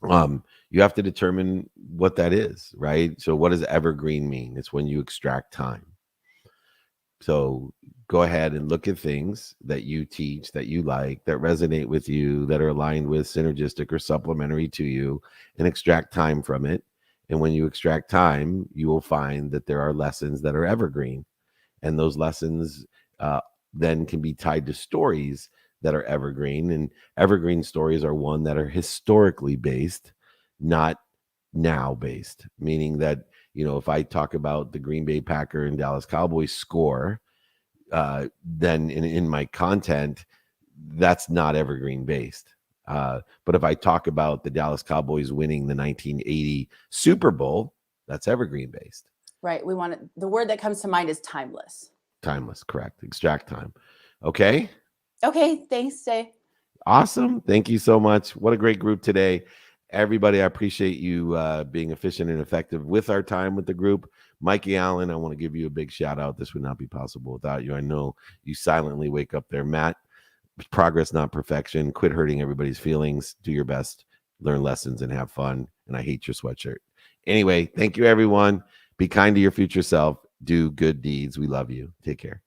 [SPEAKER 1] you have to determine what that is, right? So what does evergreen mean? It's when you extract time. So go ahead and look at things that you teach, that you like, that resonate with you, that are aligned with, synergistic or supplementary to you, and extract time from it. And when you extract time, you will find that there are lessons that are evergreen. And those lessons then can be tied to stories that are evergreen. And evergreen stories are one that are historically based, not now based, meaning that, if I talk about the Green Bay Packer and Dallas Cowboys score, then in my content, that's not evergreen based. But if I talk about the Dallas Cowboys winning the 1980 Super Bowl, that's evergreen based.
[SPEAKER 18] Right. We want it, the word that comes to mind is timeless.
[SPEAKER 1] Timeless, correct. Extract time. Okay.
[SPEAKER 18] Okay. Thanks, Jay.
[SPEAKER 1] Awesome. Thank you so much. What a great group today. Everybody, I appreciate you being efficient and effective with our time with the group. Mikey Allen, I want to give you a big shout out. This would not be possible without you. I know you silently wake up there. Matt, progress, not perfection. Quit hurting everybody's feelings. Do your best. Learn lessons and have fun. And I hate your sweatshirt. Anyway, thank you, everyone. Be kind to your future self. Do good deeds. We love you. Take care.